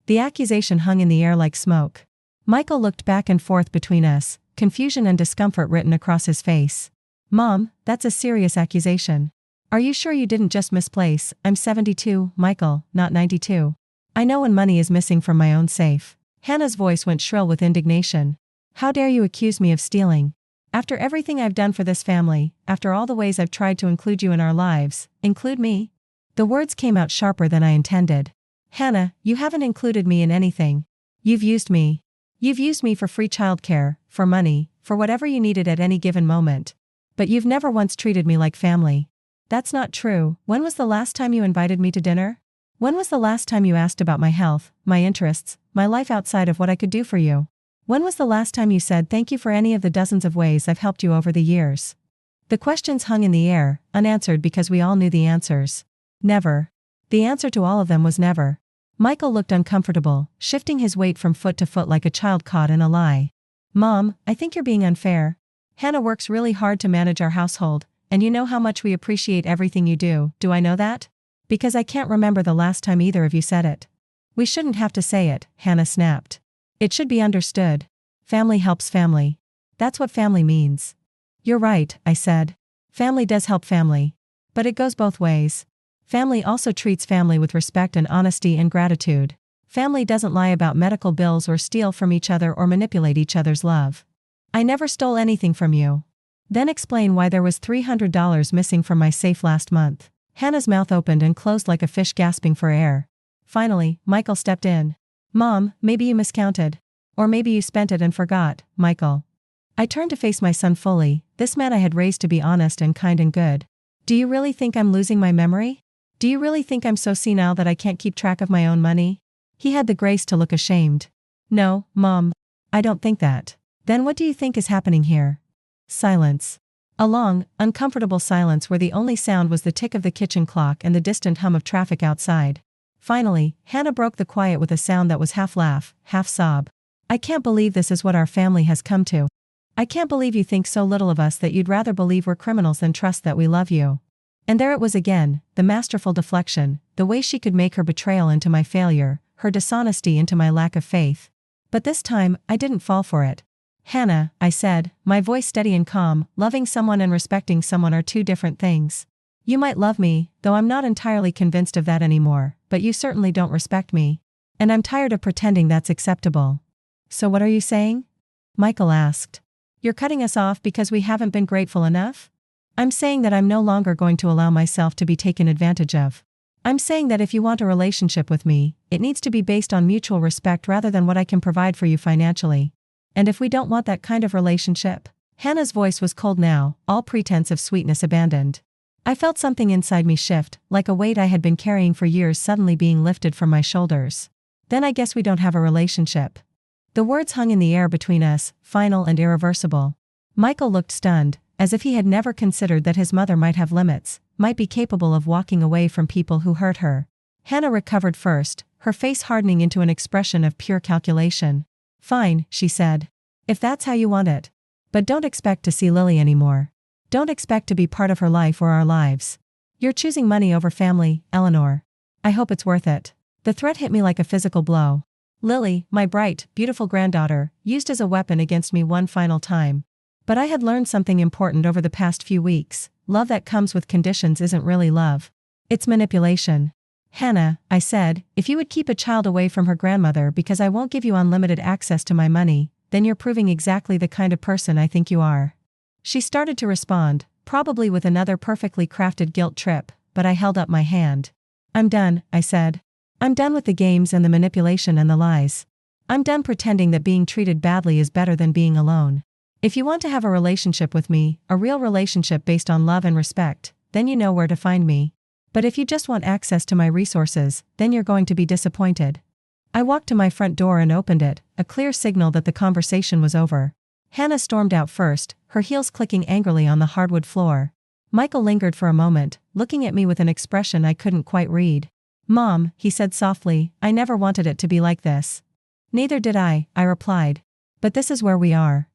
The accusation hung in the air like smoke. Michael looked back and forth between us, confusion and discomfort written across his face. "Mom, that's a serious accusation. Are you sure you didn't just misplace? I'm 72, Michael, not 92. I know when money is missing from my own safe." Hannah's voice went shrill with indignation. "How dare you accuse me of stealing? After everything I've done for this family, after all the ways I've tried to include you in our lives, include me?" The words came out sharper than I intended. "Hannah, you haven't included me in anything. You've used me. You've used me for free childcare, for money, for whatever you needed at any given moment. But you've never once treated me like family." "That's not true. When was the last time you invited me to dinner? When was the last time you asked about my health, my interests, my life outside of what I could do for you? When was the last time you said thank you for any of the dozens of ways I've helped you over the years?" The questions hung in the air, unanswered because we all knew the answers. Never. The answer to all of them was never. Michael looked uncomfortable, shifting his weight from foot to foot like a child caught in a lie. "Mom, I think you're being unfair. Hannah works really hard to manage our household, and you know how much we appreciate everything you do. Do I know that? Because I can't remember the last time either of you said it." "We shouldn't have to say it," Hannah snapped. "It should be understood. Family helps family. That's what family means." "You're right," I said. "Family does help family. But it goes both ways. Family also treats family with respect and honesty and gratitude. Family doesn't lie about medical bills or steal from each other or manipulate each other's love. I never stole anything from you." "Then explain why there was $300 missing from my safe last month." Hannah's mouth opened and closed like a fish gasping for air. Finally, Michael stepped in. "Mom, maybe you miscounted. Or maybe you spent it and forgot, Michael." I turned to face my son fully, this man I had raised to be honest and kind and good. "Do you really think I'm losing my memory? Do you really think I'm so senile that I can't keep track of my own money?" He had the grace to look ashamed. "No, Mom. I don't think that." "Then what do you think is happening here?" Silence. A long, uncomfortable silence where the only sound was the tick of the kitchen clock and the distant hum of traffic outside. Finally, Hannah broke the quiet with a sound that was half laugh, half sob. "I can't believe this is what our family has come to." I can't believe you think so little of us that you'd rather believe we're criminals than trust that we love you. And there it was again, the masterful deflection, the way she could make her betrayal into my failure, her dishonesty into my lack of faith. But this time, I didn't fall for it. Hannah, I said, my voice steady and calm, loving someone and respecting someone are two different things. You might love me, though I'm not entirely convinced of that anymore, but you certainly don't respect me. And I'm tired of pretending that's acceptable. So what are you saying? Michael asked. You're cutting us off because we haven't been grateful enough? I'm saying that I'm no longer going to allow myself to be taken advantage of. I'm saying that if you want a relationship with me, it needs to be based on mutual respect rather than what I can provide for you financially. And if we don't want that kind of relationship? Hannah's voice was cold now, all pretense of sweetness abandoned. I felt something inside me shift, like a weight I had been carrying for years suddenly being lifted from my shoulders. Then I guess we don't have a relationship. The words hung in the air between us, final and irreversible. Michael looked stunned, as if he had never considered that his mother might have limits, might be capable of walking away from people who hurt her. Hannah recovered first, her face hardening into an expression of pure calculation. Fine, she said. If that's how you want it. But don't expect to see Lily anymore. Don't expect to be part of her life or our lives. You're choosing money over family, Eleanor. I hope it's worth it. The threat hit me like a physical blow. Lily, my bright, beautiful granddaughter, used as a weapon against me one final time. But I had learned something important over the past few weeks. Love that comes with conditions isn't really love. It's manipulation. Hannah, I said, if you would keep a child away from her grandmother because I won't give you unlimited access to my money, then you're proving exactly the kind of person I think you are. She started to respond, probably with another perfectly crafted guilt trip, but I held up my hand. I'm done, I said. I'm done with the games and the manipulation and the lies. I'm done pretending that being treated badly is better than being alone. If you want to have a relationship with me, a real relationship based on love and respect, then you know where to find me. But if you just want access to my resources, then you're going to be disappointed. I walked to my front door and opened it, a clear signal that the conversation was over. Hannah stormed out first, her heels clicking angrily on the hardwood floor. Michael lingered for a moment, looking at me with an expression I couldn't quite read. Mom, he said softly, I never wanted it to be like this. Neither did I replied. But this is where we are.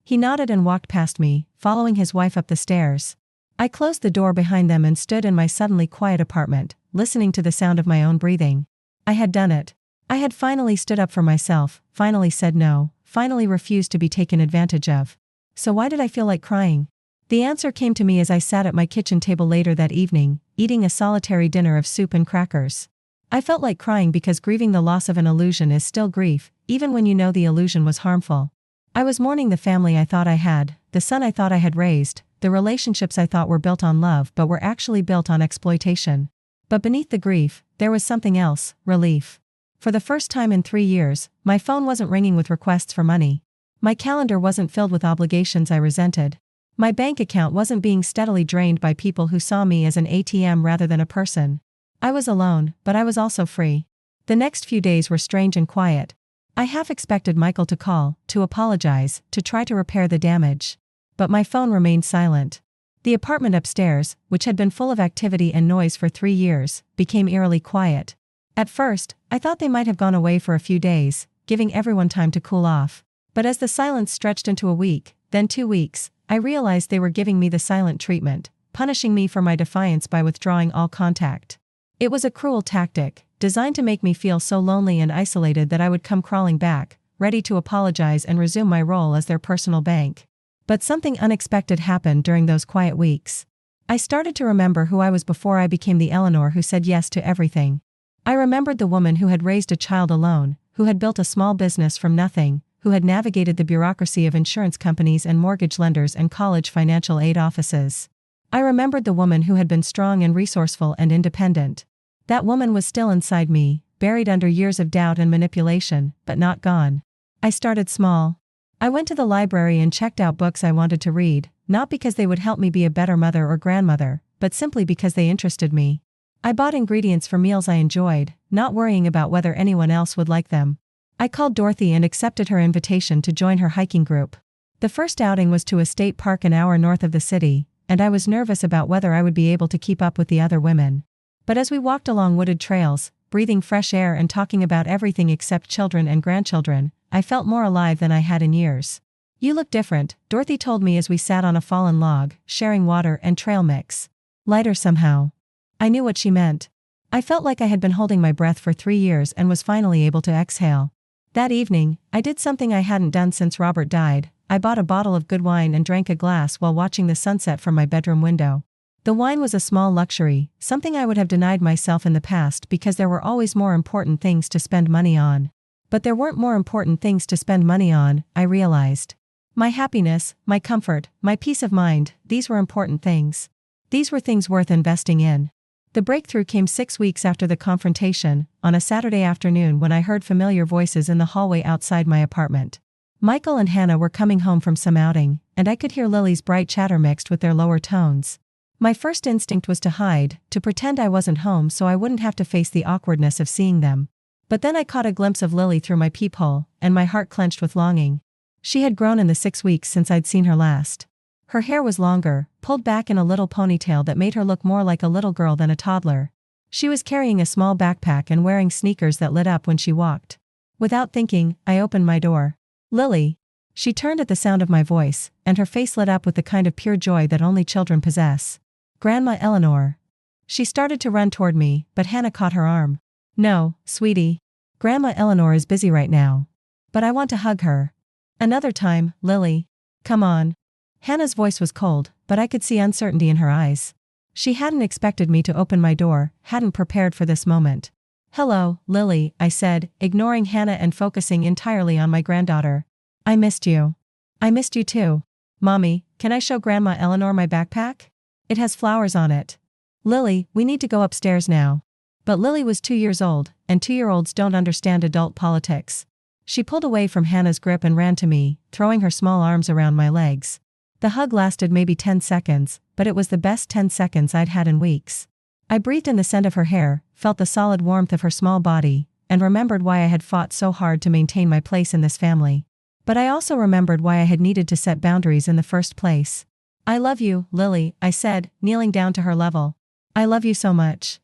He nodded and walked past me, following his wife up the stairs. I closed the door behind them and stood in my suddenly quiet apartment, listening to the sound of my own breathing. I had done it. I had finally stood up for myself, finally said no, finally refused to be taken advantage of. So why did I feel like crying? The answer came to me as I sat at my kitchen table later that evening, eating a solitary dinner of soup and crackers. I felt like crying because grieving the loss of an illusion is still grief, even when you know the illusion was harmful. I was mourning the family I thought I had, the son I thought I had raised, the relationships I thought were built on love but were actually built on exploitation. But beneath the grief, there was something else, relief. For the first time in 3 years, my phone wasn't ringing with requests for money. My calendar wasn't filled with obligations I resented. My bank account wasn't being steadily drained by people who saw me as an ATM rather than a person. I was alone, but I was also free. The next few days were strange and quiet. I half expected Michael to call, to apologize, to try to repair the damage. But my phone remained silent. The apartment upstairs, which had been full of activity and noise for 3 years, became eerily quiet. At first, I thought they might have gone away for a few days, giving everyone time to cool off. But as the silence stretched into a week, then 2 weeks, I realized they were giving me the silent treatment, punishing me for my defiance by withdrawing all contact. It was a cruel tactic, designed to make me feel so lonely and isolated that I would come crawling back, ready to apologize and resume my role as their personal bank. But something unexpected happened during those quiet weeks. I started to remember who I was before I became the Eleanor who said yes to everything. I remembered the woman who had raised a child alone, who had built a small business from nothing, who had navigated the bureaucracy of insurance companies and mortgage lenders and college financial aid offices. I remembered the woman who had been strong and resourceful and independent. That woman was still inside me, buried under years of doubt and manipulation, but not gone. I started small. I went to the library and checked out books I wanted to read, not because they would help me be a better mother or grandmother, but simply because they interested me. I bought ingredients for meals I enjoyed, not worrying about whether anyone else would like them. I called Dorothy and accepted her invitation to join her hiking group. The first outing was to a state park an hour north of the city, and I was nervous about whether I would be able to keep up with the other women. But as we walked along wooded trails, breathing fresh air and talking about everything except children and grandchildren, I felt more alive than I had in years. You look different, Dorothy told me as we sat on a fallen log, sharing water and trail mix. Lighter somehow. I knew what she meant. I felt like I had been holding my breath for 3 years and was finally able to exhale. That evening, I did something I hadn't done since Robert died. I bought a bottle of good wine and drank a glass while watching the sunset from my bedroom window. The wine was a small luxury, something I would have denied myself in the past because there were always more important things to spend money on. But there weren't more important things to spend money on, I realized. My happiness, my comfort, my peace of mind, these were important things. These were things worth investing in. The breakthrough came 6 weeks after the confrontation, on a Saturday afternoon when I heard familiar voices in the hallway outside my apartment. Michael and Hannah were coming home from some outing, and I could hear Lily's bright chatter mixed with their lower tones. My first instinct was to hide, to pretend I wasn't home so I wouldn't have to face the awkwardness of seeing them. But then I caught a glimpse of Lily through my peephole, and my heart clenched with longing. She had grown in the 6 weeks since I'd seen her last. Her hair was longer, pulled back in a little ponytail that made her look more like a little girl than a toddler. She was carrying a small backpack and wearing sneakers that lit up when she walked. Without thinking, I opened my door. Lily. She turned at the sound of my voice, and her face lit up with the kind of pure joy that only children possess. Grandma Eleanor. She started to run toward me, but Hannah caught her arm. No, sweetie. Grandma Eleanor is busy right now. But I want to hug her. Another time, Lily. Come on. Hannah's voice was cold, but I could see uncertainty in her eyes. She hadn't expected me to open my door, hadn't prepared for this moment. Hello, Lily, I said, ignoring Hannah and focusing entirely on my granddaughter. I missed you. I missed you too. Mommy, can I show Grandma Eleanor my backpack? It has flowers on it. Lily, we need to go upstairs now. But Lily was 2 years old, and 2-year-olds don't understand adult politics. She pulled away from Hannah's grip and ran to me, throwing her small arms around my legs. The hug lasted maybe 10 seconds, but it was the best 10 seconds I'd had in weeks. I breathed in the scent of her hair, felt the solid warmth of her small body, and remembered why I had fought so hard to maintain my place in this family. But I also remembered why I had needed to set boundaries in the first place. I love you, Lily, I said, kneeling down to her level. I love you so much.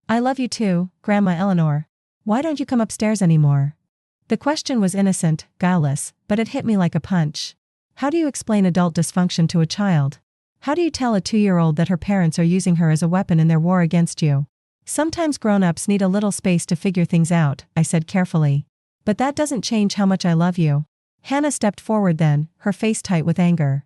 I love you too, Grandma Eleanor. Why don't you come upstairs anymore? The question was innocent, guileless, but it hit me like a punch. How do you explain adult dysfunction to a child? How do you tell a 2-year-old that her parents are using her as a weapon in their war against you? Sometimes grown-ups need a little space to figure things out, I said carefully. But that doesn't change how much I love you. Hannah stepped forward then, her face tight with anger.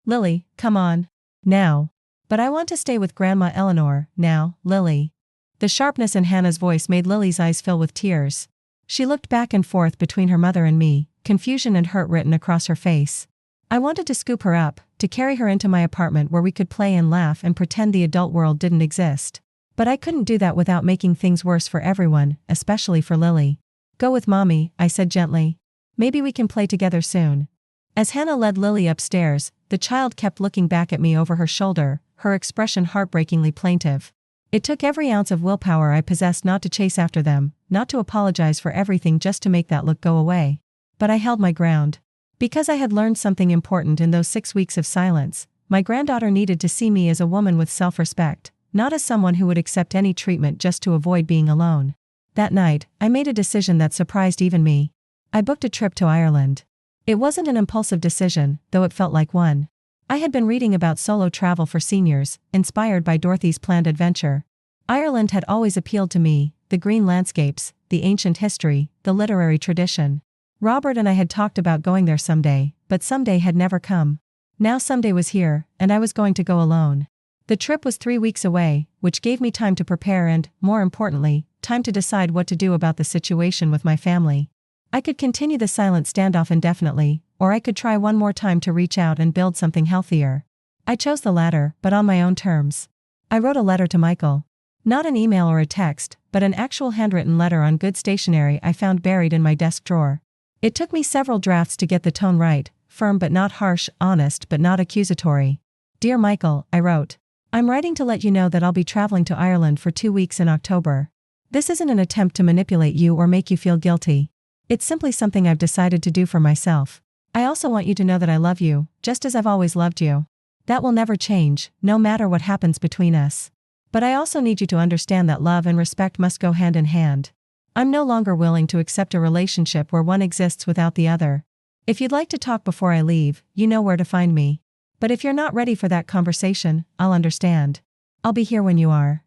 Lily, come on. Now. But I want to stay with Grandma Eleanor, now, Lily. The sharpness in Hannah's voice made Lily's eyes fill with tears. She looked back and forth between her mother and me, confusion and hurt written across her face. I wanted to scoop her up, to carry her into my apartment where we could play and laugh and pretend the adult world didn't exist. But I couldn't do that without making things worse for everyone, especially for Lily. Go with Mommy, I said gently. Maybe we can play together soon. As Hannah led Lily upstairs, the child kept looking back at me over her shoulder, her expression heartbreakingly plaintive. It took every ounce of willpower I possessed not to chase after them, not to apologize for everything just to make that look go away. But I held my ground. Because I had learned something important in those 6 weeks of silence, my granddaughter needed to see me as a woman with self-respect, not as someone who would accept any treatment just to avoid being alone. That night, I made a decision that surprised even me. I booked a trip to Ireland. It wasn't an impulsive decision, though it felt like one. I had been reading about solo travel for seniors, inspired by Dorothy's planned adventure. Ireland had always appealed to me, the green landscapes, the ancient history, the literary tradition. Robert and I had talked about going there someday, but someday had never come. Now someday was here, and I was going to go alone. The trip was 3 weeks away, which gave me time to prepare and, more importantly, time to decide what to do about the situation with my family. I could continue the silent standoff indefinitely, or I could try one more time to reach out and build something healthier. I chose the latter, but on my own terms. I wrote a letter to Michael. Not an email or a text, but an actual handwritten letter on good stationery I found buried in my desk drawer. It took me several drafts to get the tone right, firm but not harsh, honest but not accusatory. Dear Michael, I wrote. I'm writing to let you know that I'll be traveling to Ireland for 2 weeks in October. This isn't an attempt to manipulate you or make you feel guilty. It's simply something I've decided to do for myself. I also want you to know that I love you, just as I've always loved you. That will never change, no matter what happens between us. But I also need you to understand that love and respect must go hand in hand. I'm no longer willing to accept a relationship where one exists without the other. If you'd like to talk before I leave, you know where to find me. But if you're not ready for that conversation, I'll understand. I'll be here when you are.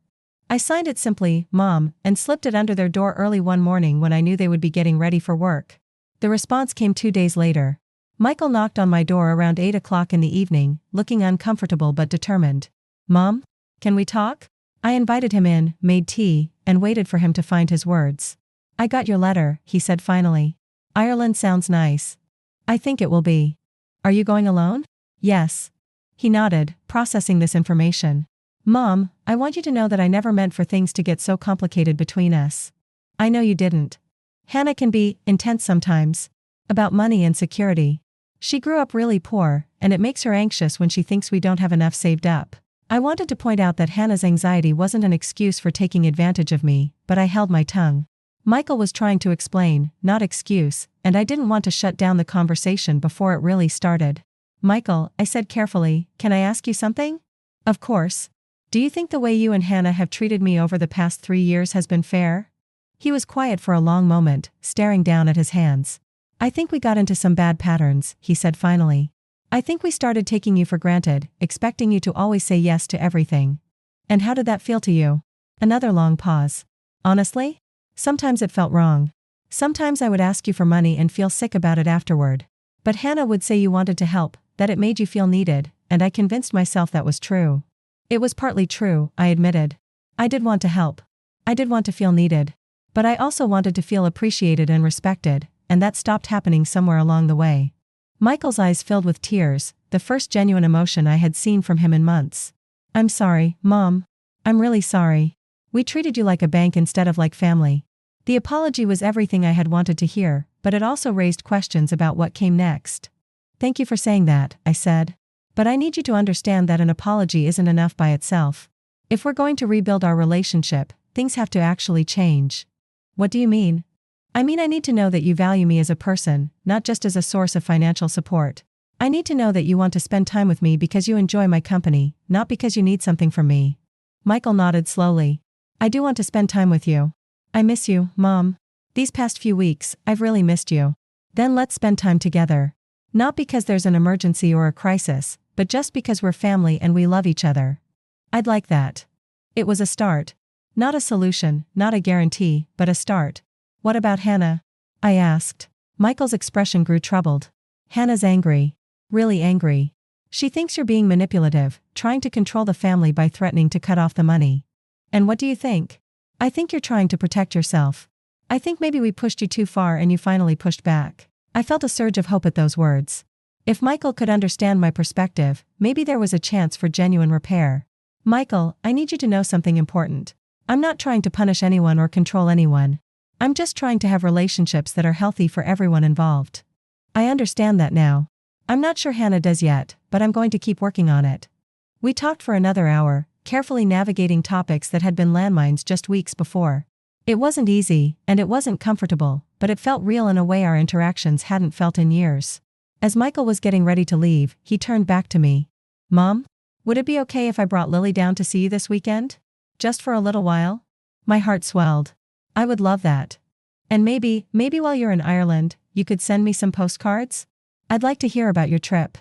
I signed it simply, Mom, and slipped it under their door early one morning when I knew they would be getting ready for work. The response came 2 days later. Michael knocked on my door around 8 o'clock in the evening, looking uncomfortable but determined. Mom? Can we talk? I invited him in, made tea, and waited for him to find his words. I got your letter, he said finally. Ireland sounds nice. I think it will be. Are you going alone? Yes. He nodded, processing this information. Mom, I want you to know that I never meant for things to get so complicated between us. I know you didn't. Hannah can be intense sometimes. About money and security. She grew up really poor, and it makes her anxious when she thinks we don't have enough saved up. I wanted to point out that Hannah's anxiety wasn't an excuse for taking advantage of me, but I held my tongue. Michael was trying to explain, not excuse, and I didn't want to shut down the conversation before it really started. Michael, I said carefully, can I ask you something? Of course. Do you think the way you and Hannah have treated me over the past 3 years has been fair? He was quiet for a long moment, staring down at his hands. I think we got into some bad patterns, he said finally. I think we started taking you for granted, expecting you to always say yes to everything. And how did that feel to you? Another long pause. Honestly? Sometimes it felt wrong. Sometimes I would ask you for money and feel sick about it afterward. But Hannah would say you wanted to help, that it made you feel needed, and I convinced myself that was true. It was partly true, I admitted. I did want to help. I did want to feel needed. But I also wanted to feel appreciated and respected, and that stopped happening somewhere along the way. Michael's eyes filled with tears, the first genuine emotion I had seen from him in months. I'm sorry, Mom. I'm really sorry. We treated you like a bank instead of like family. The apology was everything I had wanted to hear, but it also raised questions about what came next. Thank you for saying that, I said. But I need you to understand that an apology isn't enough by itself. If we're going to rebuild our relationship, things have to actually change. What do you mean? I mean I need to know that you value me as a person, not just as a source of financial support. I need to know that you want to spend time with me because you enjoy my company, not because you need something from me. Michael nodded slowly. I do want to spend time with you. I miss you, Mom. These past few weeks, I've really missed you. Then let's spend time together. Not because there's an emergency or a crisis, but just because we're family and we love each other. I'd like that. It was a start. Not a solution, not a guarantee, but a start. What about Hannah? I asked. Michael's expression grew troubled. Hannah's angry. Really angry. She thinks you're being manipulative, trying to control the family by threatening to cut off the money. And what do you think? I think you're trying to protect yourself. I think maybe we pushed you too far and you finally pushed back. I felt a surge of hope at those words. If Michael could understand my perspective, maybe there was a chance for genuine repair. Michael, I need you to know something important. I'm not trying to punish anyone or control anyone. I'm just trying to have relationships that are healthy for everyone involved. I understand that now. I'm not sure Hannah does yet, but I'm going to keep working on it. We talked for another hour, carefully navigating topics that had been landmines just weeks before. It wasn't easy, and it wasn't comfortable, but it felt real in a way our interactions hadn't felt in years. As Michael was getting ready to leave, he turned back to me. Mom? Would it be okay if I brought Lily down to see you this weekend? Just for a little while? My heart swelled. I would love that. And maybe while you're in Ireland, you could send me some postcards? I'd like to hear about your trip.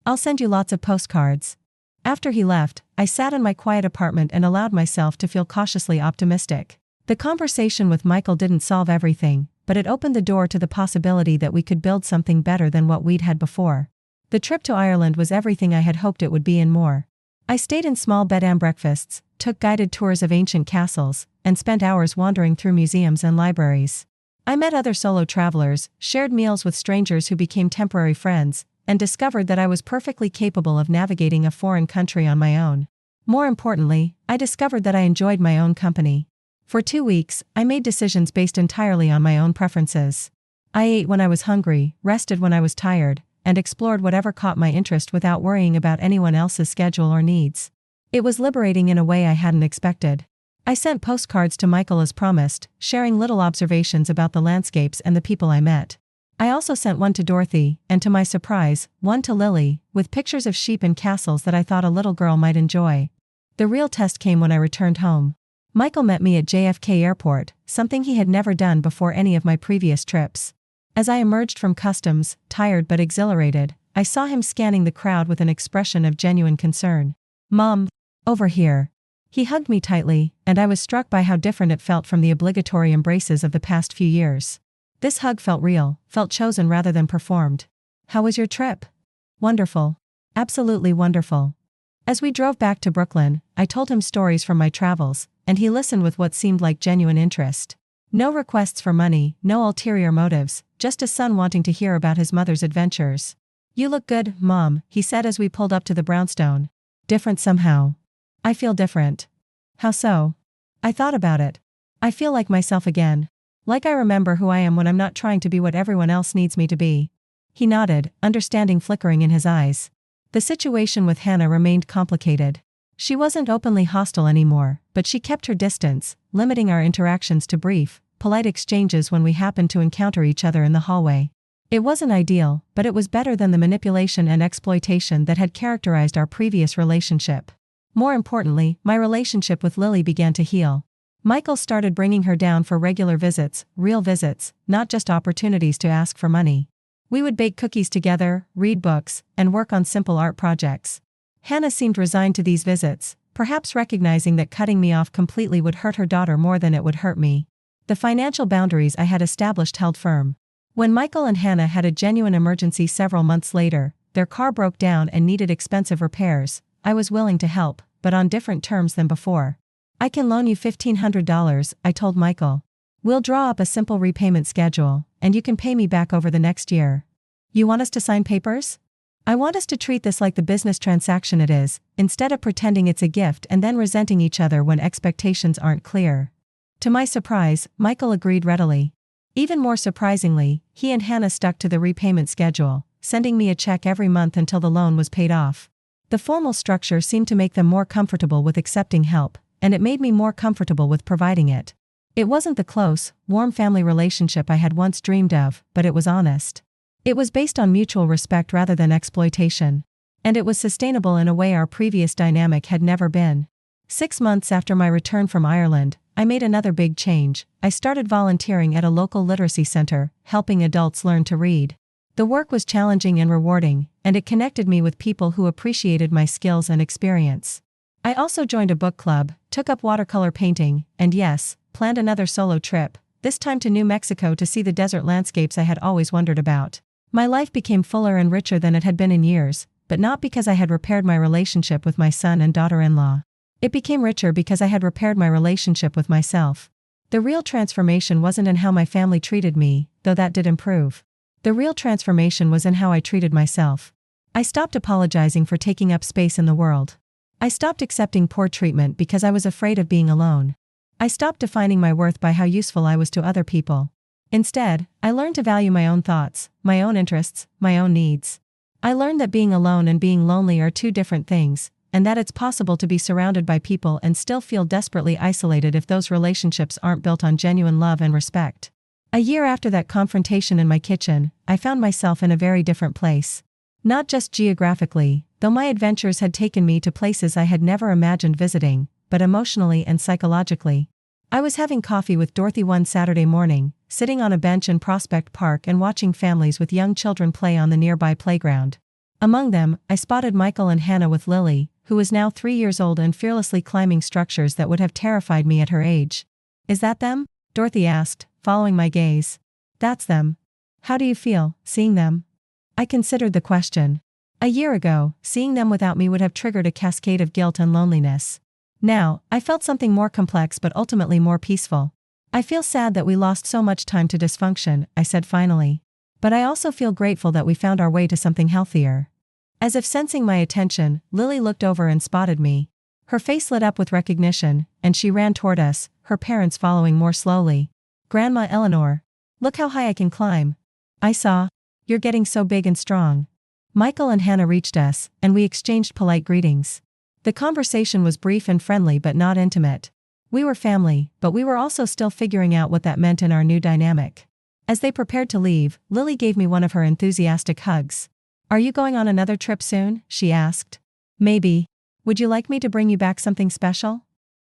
I'll send you lots of postcards. After he left, I sat in my quiet apartment and allowed myself to feel cautiously optimistic. The conversation with Michael didn't solve everything, but it opened the door to the possibility that we could build something better than what we'd had before. The trip to Ireland was everything I had hoped it would be and more. I stayed in small bed and breakfasts, took guided tours of ancient castles, and spent hours wandering through museums and libraries. I met other solo travelers, shared meals with strangers who became temporary friends, and discovered that I was perfectly capable of navigating a foreign country on my own. More importantly, I discovered that I enjoyed my own company. For 2 weeks, I made decisions based entirely on my own preferences. I ate when I was hungry, rested when I was tired, and explored whatever caught my interest without worrying about anyone else's schedule or needs. It was liberating in a way I hadn't expected. I sent postcards to Michael as promised, sharing little observations about the landscapes and the people I met. I also sent one to Dorothy, and to my surprise, one to Lily, with pictures of sheep and castles that I thought a little girl might enjoy. The real test came when I returned home. Michael met me at JFK Airport, something he had never done before any of my previous trips. As I emerged from customs, tired but exhilarated, I saw him scanning the crowd with an expression of genuine concern. "Mom, over here." He hugged me tightly, and I was struck by how different it felt from the obligatory embraces of the past few years. This hug felt real, felt chosen rather than performed. "How was your trip?" "Wonderful. Absolutely wonderful." As we drove back to Brooklyn, I told him stories from my travels, and he listened with what seemed like genuine interest. No requests for money, no ulterior motives, just a son wanting to hear about his mother's adventures. "You look good, Mom," he said as we pulled up to the brownstone. "Different somehow." "I feel different." "How so?" I thought about it. "I feel like myself again. Like I remember who I am when I'm not trying to be what everyone else needs me to be." He nodded, understanding flickering in his eyes. The situation with Hannah remained complicated. She wasn't openly hostile anymore, but she kept her distance, limiting our interactions to brief, polite exchanges when we happened to encounter each other in the hallway. It wasn't ideal, but it was better than the manipulation and exploitation that had characterized our previous relationship. More importantly, my relationship with Lily began to heal. Michael started bringing her down for regular visits, real visits, not just opportunities to ask for money. We would bake cookies together, read books, and work on simple art projects. Hannah seemed resigned to these visits, perhaps recognizing that cutting me off completely would hurt her daughter more than it would hurt me. The financial boundaries I had established held firm. When Michael and Hannah had a genuine emergency several months later, their car broke down and needed expensive repairs, I was willing to help, but on different terms than before. "I can loan you $1,500, I told Michael. "We'll draw up a simple repayment schedule, and you can pay me back over the next year." "You want us to sign papers?" "I want us to treat this like the business transaction it is, instead of pretending it's a gift and then resenting each other when expectations aren't clear." To my surprise, Michael agreed readily. Even more surprisingly, he and Hannah stuck to the repayment schedule, sending me a check every month until the loan was paid off. The formal structure seemed to make them more comfortable with accepting help, and it made me more comfortable with providing it. It wasn't the close, warm family relationship I had once dreamed of, but it was honest. It was based on mutual respect rather than exploitation. And it was sustainable in a way our previous dynamic had never been. 6 months after my return from Ireland, I made another big change. I started volunteering at a local literacy center, helping adults learn to read. The work was challenging and rewarding, and it connected me with people who appreciated my skills and experience. I also joined a book club, took up watercolor painting, and yes, planned another solo trip, this time to New Mexico to see the desert landscapes I had always wondered about. My life became fuller and richer than it had been in years, but not because I had repaired my relationship with my son and daughter-in-law. It became richer because I had repaired my relationship with myself. The real transformation wasn't in how my family treated me, though that did improve. The real transformation was in how I treated myself. I stopped apologizing for taking up space in the world. I stopped accepting poor treatment because I was afraid of being alone. I stopped defining my worth by how useful I was to other people. Instead, I learned to value my own thoughts, my own interests, my own needs. I learned that being alone and being lonely are two different things, and that it's possible to be surrounded by people and still feel desperately isolated if those relationships aren't built on genuine love and respect. A year after that confrontation in my kitchen, I found myself in a very different place. Not just geographically, though my adventures had taken me to places I had never imagined visiting, but emotionally and psychologically. I was having coffee with Dorothy one Saturday morning, sitting on a bench in Prospect Park and watching families with young children play on the nearby playground. Among them, I spotted Michael and Hannah with Lily, who was now 3 years old and fearlessly climbing structures that would have terrified me at her age. "Is that them?" Dorothy asked, following my gaze. "That's them." "How do you feel, seeing them?" I considered the question. A year ago, seeing them without me would have triggered a cascade of guilt and loneliness. Now, I felt something more complex but ultimately more peaceful. "I feel sad that we lost so much time to dysfunction," I said finally. "But I also feel grateful that we found our way to something healthier." As if sensing my attention, Lily looked over and spotted me. Her face lit up with recognition, and she ran toward us, her parents following more slowly. "Grandma Eleanor. Look how high I can climb." I saw. "You're getting so big and strong." Michael and Hannah reached us, and we exchanged polite greetings. The conversation was brief and friendly but not intimate. We were family, but we were also still figuring out what that meant in our new dynamic. As they prepared to leave, Lily gave me one of her enthusiastic hugs. "Are you going on another trip soon?" she asked. "Maybe. Would you like me to bring you back something special?"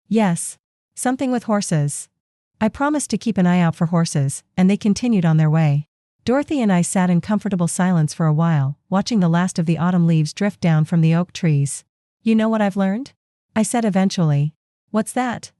"Yes. Something with horses." I promised to keep an eye out for horses, and they continued on their way. Dorothy and I sat in comfortable silence for a while, watching the last of the autumn leaves drift down from the oak trees. You know what I've learned? I said eventually. What's that?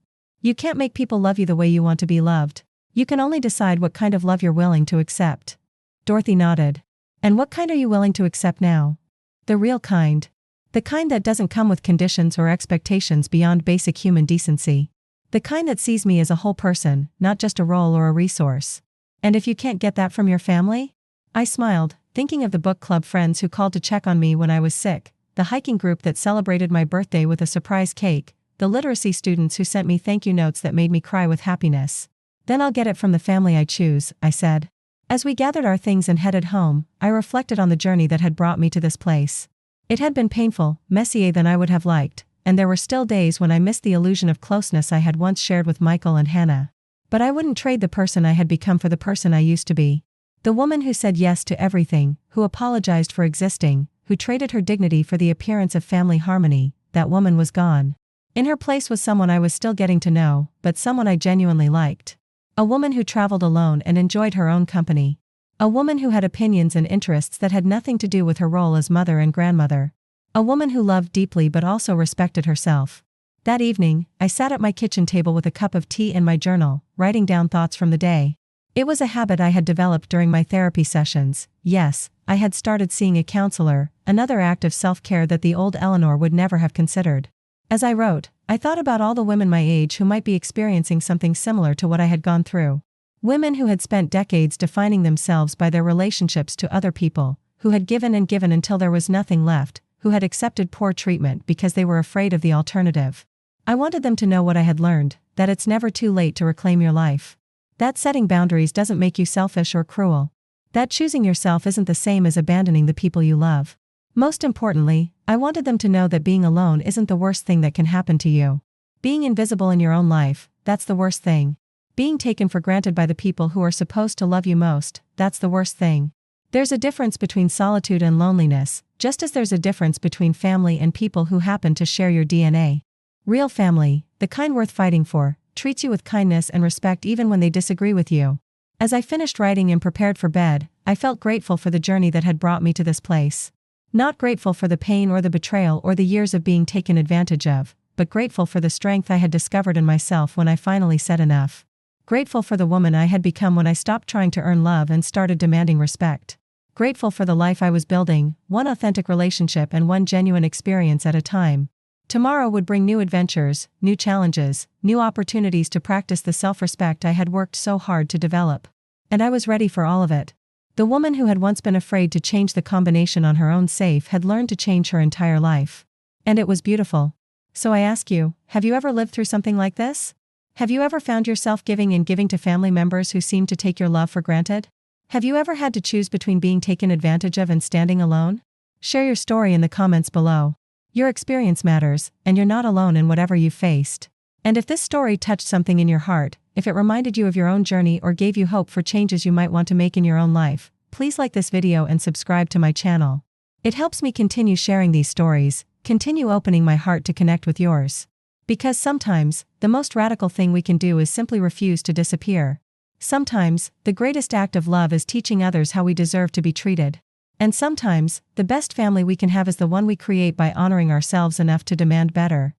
You can't make people love you the way you want to be loved. You can only decide what kind of love you're willing to accept. Dorothy nodded. And what kind are you willing to accept now? The real kind. The kind that doesn't come with conditions or expectations beyond basic human decency. The kind that sees me as a whole person, not just a role or a resource. And if you can't get that from your family? I smiled, thinking of the book club friends who called to check on me when I was sick, the hiking group that celebrated my birthday with a surprise cake, the literacy students who sent me thank you notes that made me cry with happiness. Then I'll get it from the family I choose, I said. As we gathered our things and headed home, I reflected on the journey that had brought me to this place. It had been painful, messier than I would have liked, and there were still days when I missed the illusion of closeness I had once shared with Michael and Hannah. But I wouldn't trade the person I had become for the person I used to be. The woman who said yes to everything, who apologized for existing, who traded her dignity for the appearance of family harmony, that woman was gone. In her place was someone I was still getting to know, but someone I genuinely liked. A woman who traveled alone and enjoyed her own company. A woman who had opinions and interests that had nothing to do with her role as mother and grandmother. A woman who loved deeply but also respected herself. That evening, I sat at my kitchen table with a cup of tea and my journal, writing down thoughts from the day. It was a habit I had developed during my therapy sessions. Yes, I had started seeing a counselor, another act of self-care that the old Eleanor would never have considered. As I wrote, I thought about all the women my age who might be experiencing something similar to what I had gone through. Women who had spent decades defining themselves by their relationships to other people, who had given and given until there was nothing left, who had accepted poor treatment because they were afraid of the alternative. I wanted them to know what I had learned, that it's never too late to reclaim your life. That setting boundaries doesn't make you selfish or cruel. That choosing yourself isn't the same as abandoning the people you love. Most importantly, I wanted them to know that being alone isn't the worst thing that can happen to you. Being invisible in your own life, that's the worst thing. Being taken for granted by the people who are supposed to love you most, that's the worst thing. There's a difference between solitude and loneliness, just as there's a difference between family and people who happen to share your DNA. Real family, the kind worth fighting for, treats you with kindness and respect even when they disagree with you. As I finished writing and prepared for bed, I felt grateful for the journey that had brought me to this place. Not grateful for the pain or the betrayal or the years of being taken advantage of, but grateful for the strength I had discovered in myself when I finally said enough. Grateful for the woman I had become when I stopped trying to earn love and started demanding respect. Grateful for the life I was building, one authentic relationship and one genuine experience at a time. Tomorrow would bring new adventures, new challenges, new opportunities to practice the self-respect I had worked so hard to develop. And I was ready for all of it. The woman who had once been afraid to change the combination on her own safe had learned to change her entire life. And it was beautiful. So I ask you, have you ever lived through something like this? Have you ever found yourself giving and giving to family members who seemed to take your love for granted? Have you ever had to choose between being taken advantage of and standing alone? Share your story in the comments below. Your experience matters, and you're not alone in whatever you've faced. And if this story touched something in your heart, if it reminded you of your own journey or gave you hope for changes you might want to make in your own life, please like this video and subscribe to my channel. It helps me continue sharing these stories, continue opening my heart to connect with yours. Because sometimes, the most radical thing we can do is simply refuse to disappear. Sometimes, the greatest act of love is teaching others how we deserve to be treated. And sometimes, the best family we can have is the one we create by honoring ourselves enough to demand better.